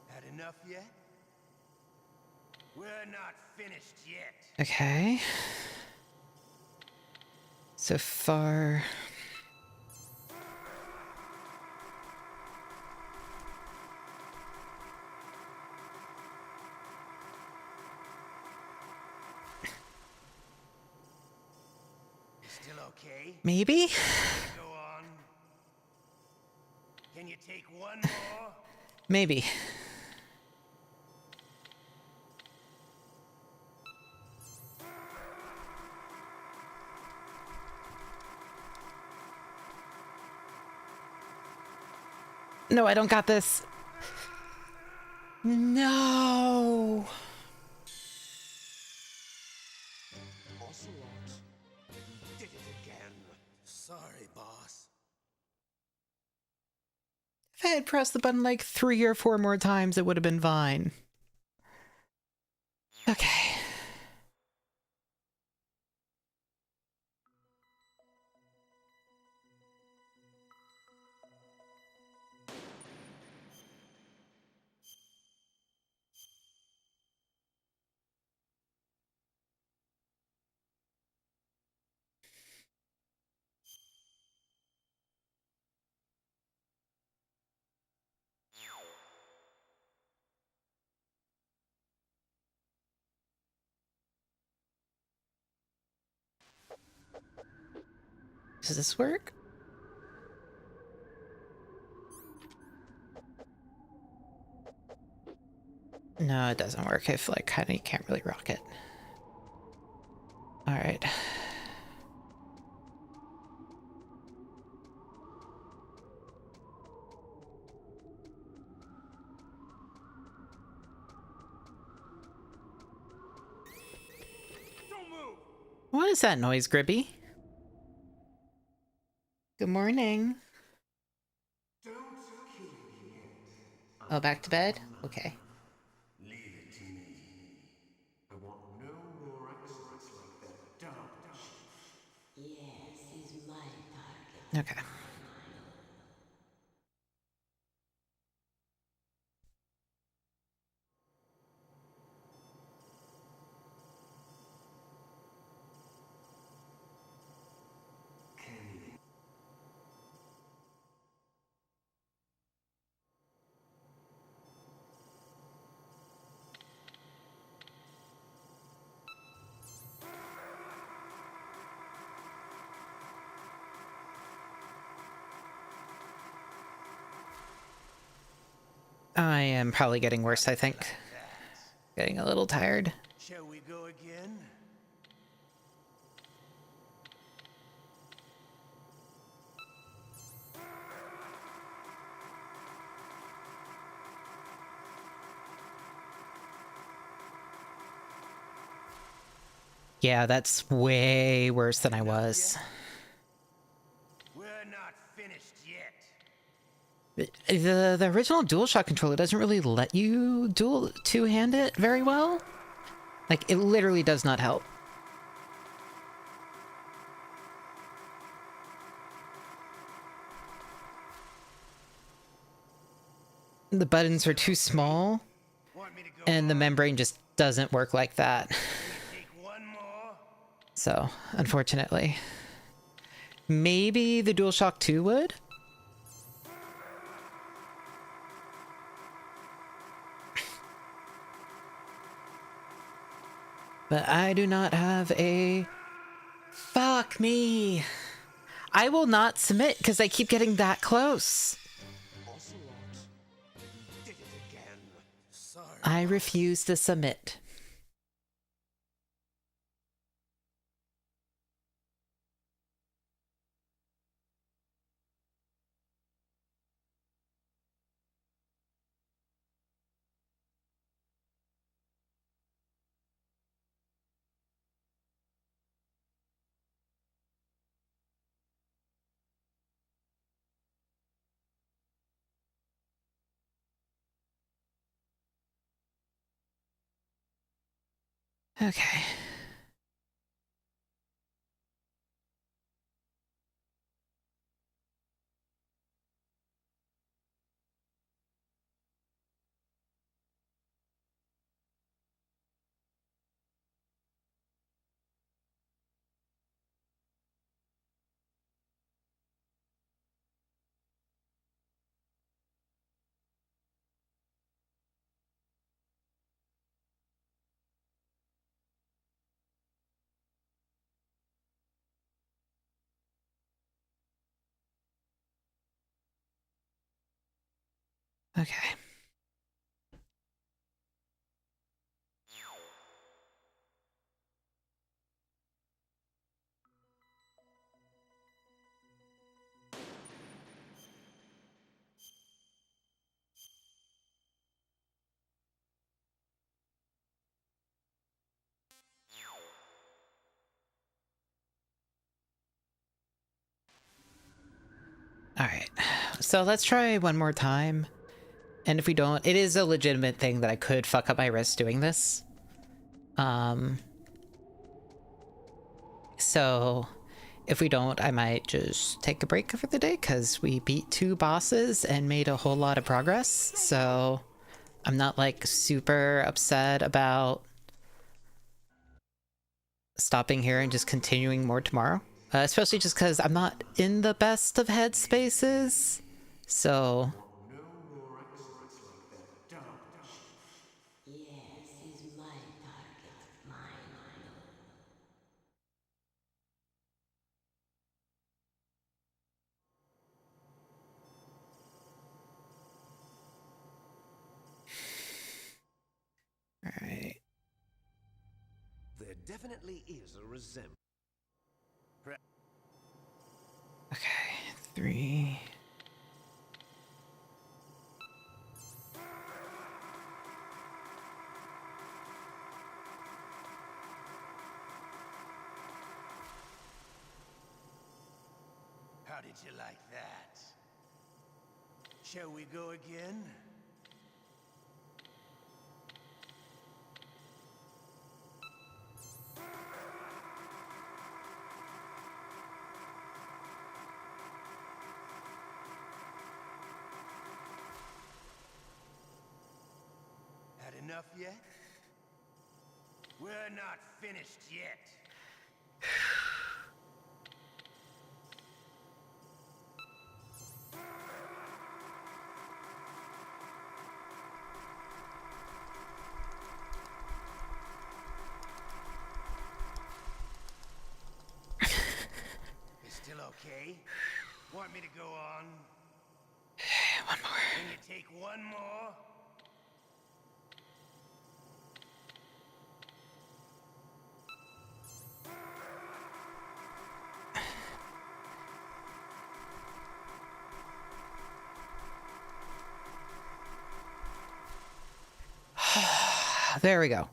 Had enough yet? We're not finished yet. Okay. So far. Still okay? Maybe? Go on. Can you take one more? Maybe. No, I don't got this. No. Did it again. Sorry, boss. If I had pressed the button like 3 or 4 more times, it would have been fine. Okay. Does this work? No, it doesn't work. If like kind of you can't really rock it. All right. Don't move! What is that noise, Gribby? Good morning. Don't kill me yet. Oh, back to bed? Okay. Leave it to me. I want no more accidents like that Dova shit. Yes, he's my target. Okay. I am probably getting worse, I think. Getting a little tired. Shall we go again? Yeah, that's way worse than I was. We're not finished yet. The original DualShock controller doesn't really let you two-hand it very well. Like, it literally does not help. The buttons are too small, and the membrane just doesn't work like that. So, unfortunately. Maybe the DualShock 2 would? But I do not have a... Fuck me! I will not submit because I keep getting that close. I refuse to submit. Okay. Okay. Alright, so let's try one more time. And if we don't, it is a legitimate thing that I could fuck up my wrist doing this. So if we don't, I might just take a break for the day because we beat 2 bosses and made a whole lot of progress. So I'm not like super upset about stopping here and just continuing more tomorrow. Especially just because I'm not in the best of headspaces. So... Yes, he's my target. Mine. Alright. There definitely is a resemblance. Okay, 3... did you like that? Shall we go again? Had enough yet? We're not finished yet. You still okay? Want me to go on? One more. Can you take one more? There we go.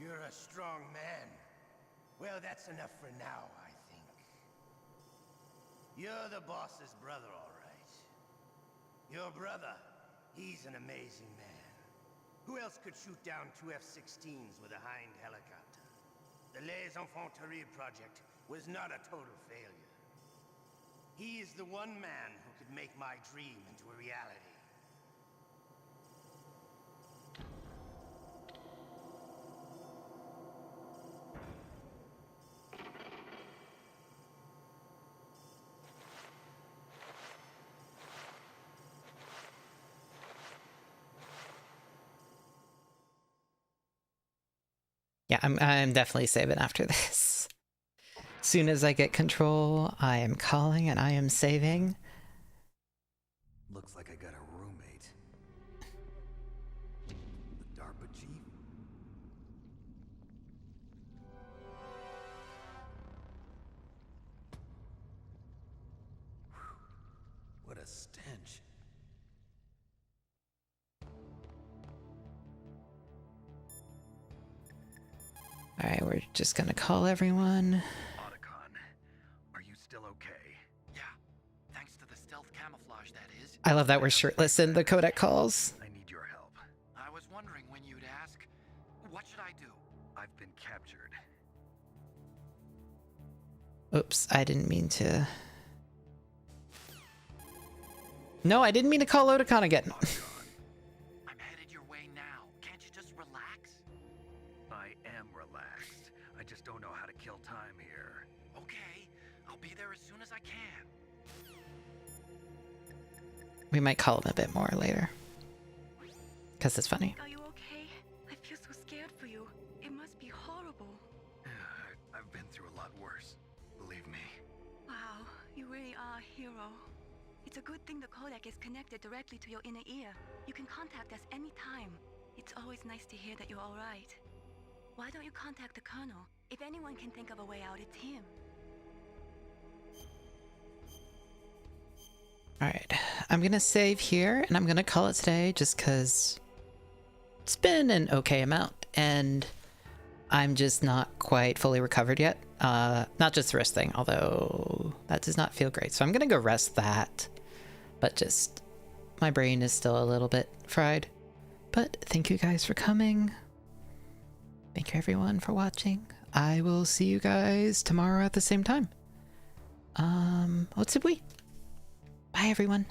You're a strong man. Well, that's enough for now, I think. You're the boss's brother, all right. Your brother, he's an amazing man. Who else could shoot down 2 F-16s with a Hind helicopter? The Les Infanteries project was not a total failure. He is the one man who could make my dream into a reality. Yeah, I'm definitely saving after this. As soon as I get control, I am calling and I am saving. Looks like I got a roommate. The DARPA chief? What a stench. Alright, we're just gonna call everyone. Are you still okay? Yeah, thanks to the stealth camouflage, that is. I love that we're shirtless in the codec calls. I need your help. I was wondering when you'd ask. What should I do? I've been captured. Oops, I didn't mean to. No, I didn't mean to call Oticon again. I'm headed your way now. Can't you just relax? I am relaxed. I just don't know how to kill time here. Okay, I'll be there as soon as I can. We might call him a bit more later. Because it's funny. Are you okay? I feel so scared for you. It must be horrible. I've been through a lot worse. Believe me. Wow, you really are a hero. It's a good thing the codec is connected directly to your inner ear. You can contact us anytime. It's always nice to hear that you're alright. Why don't you contact the Colonel? If anyone can think of a way out, it's him. Alright, I'm gonna save here and I'm gonna call it today just because it's been an okay amount and I'm just not quite fully recovered yet. Not just the wrist thing, although that does not feel great. So I'm gonna go rest that, but just my brain is still a little bit fried. But thank you guys for coming. Thank you everyone for watching. I will see you guys tomorrow at the same time. Bye everyone.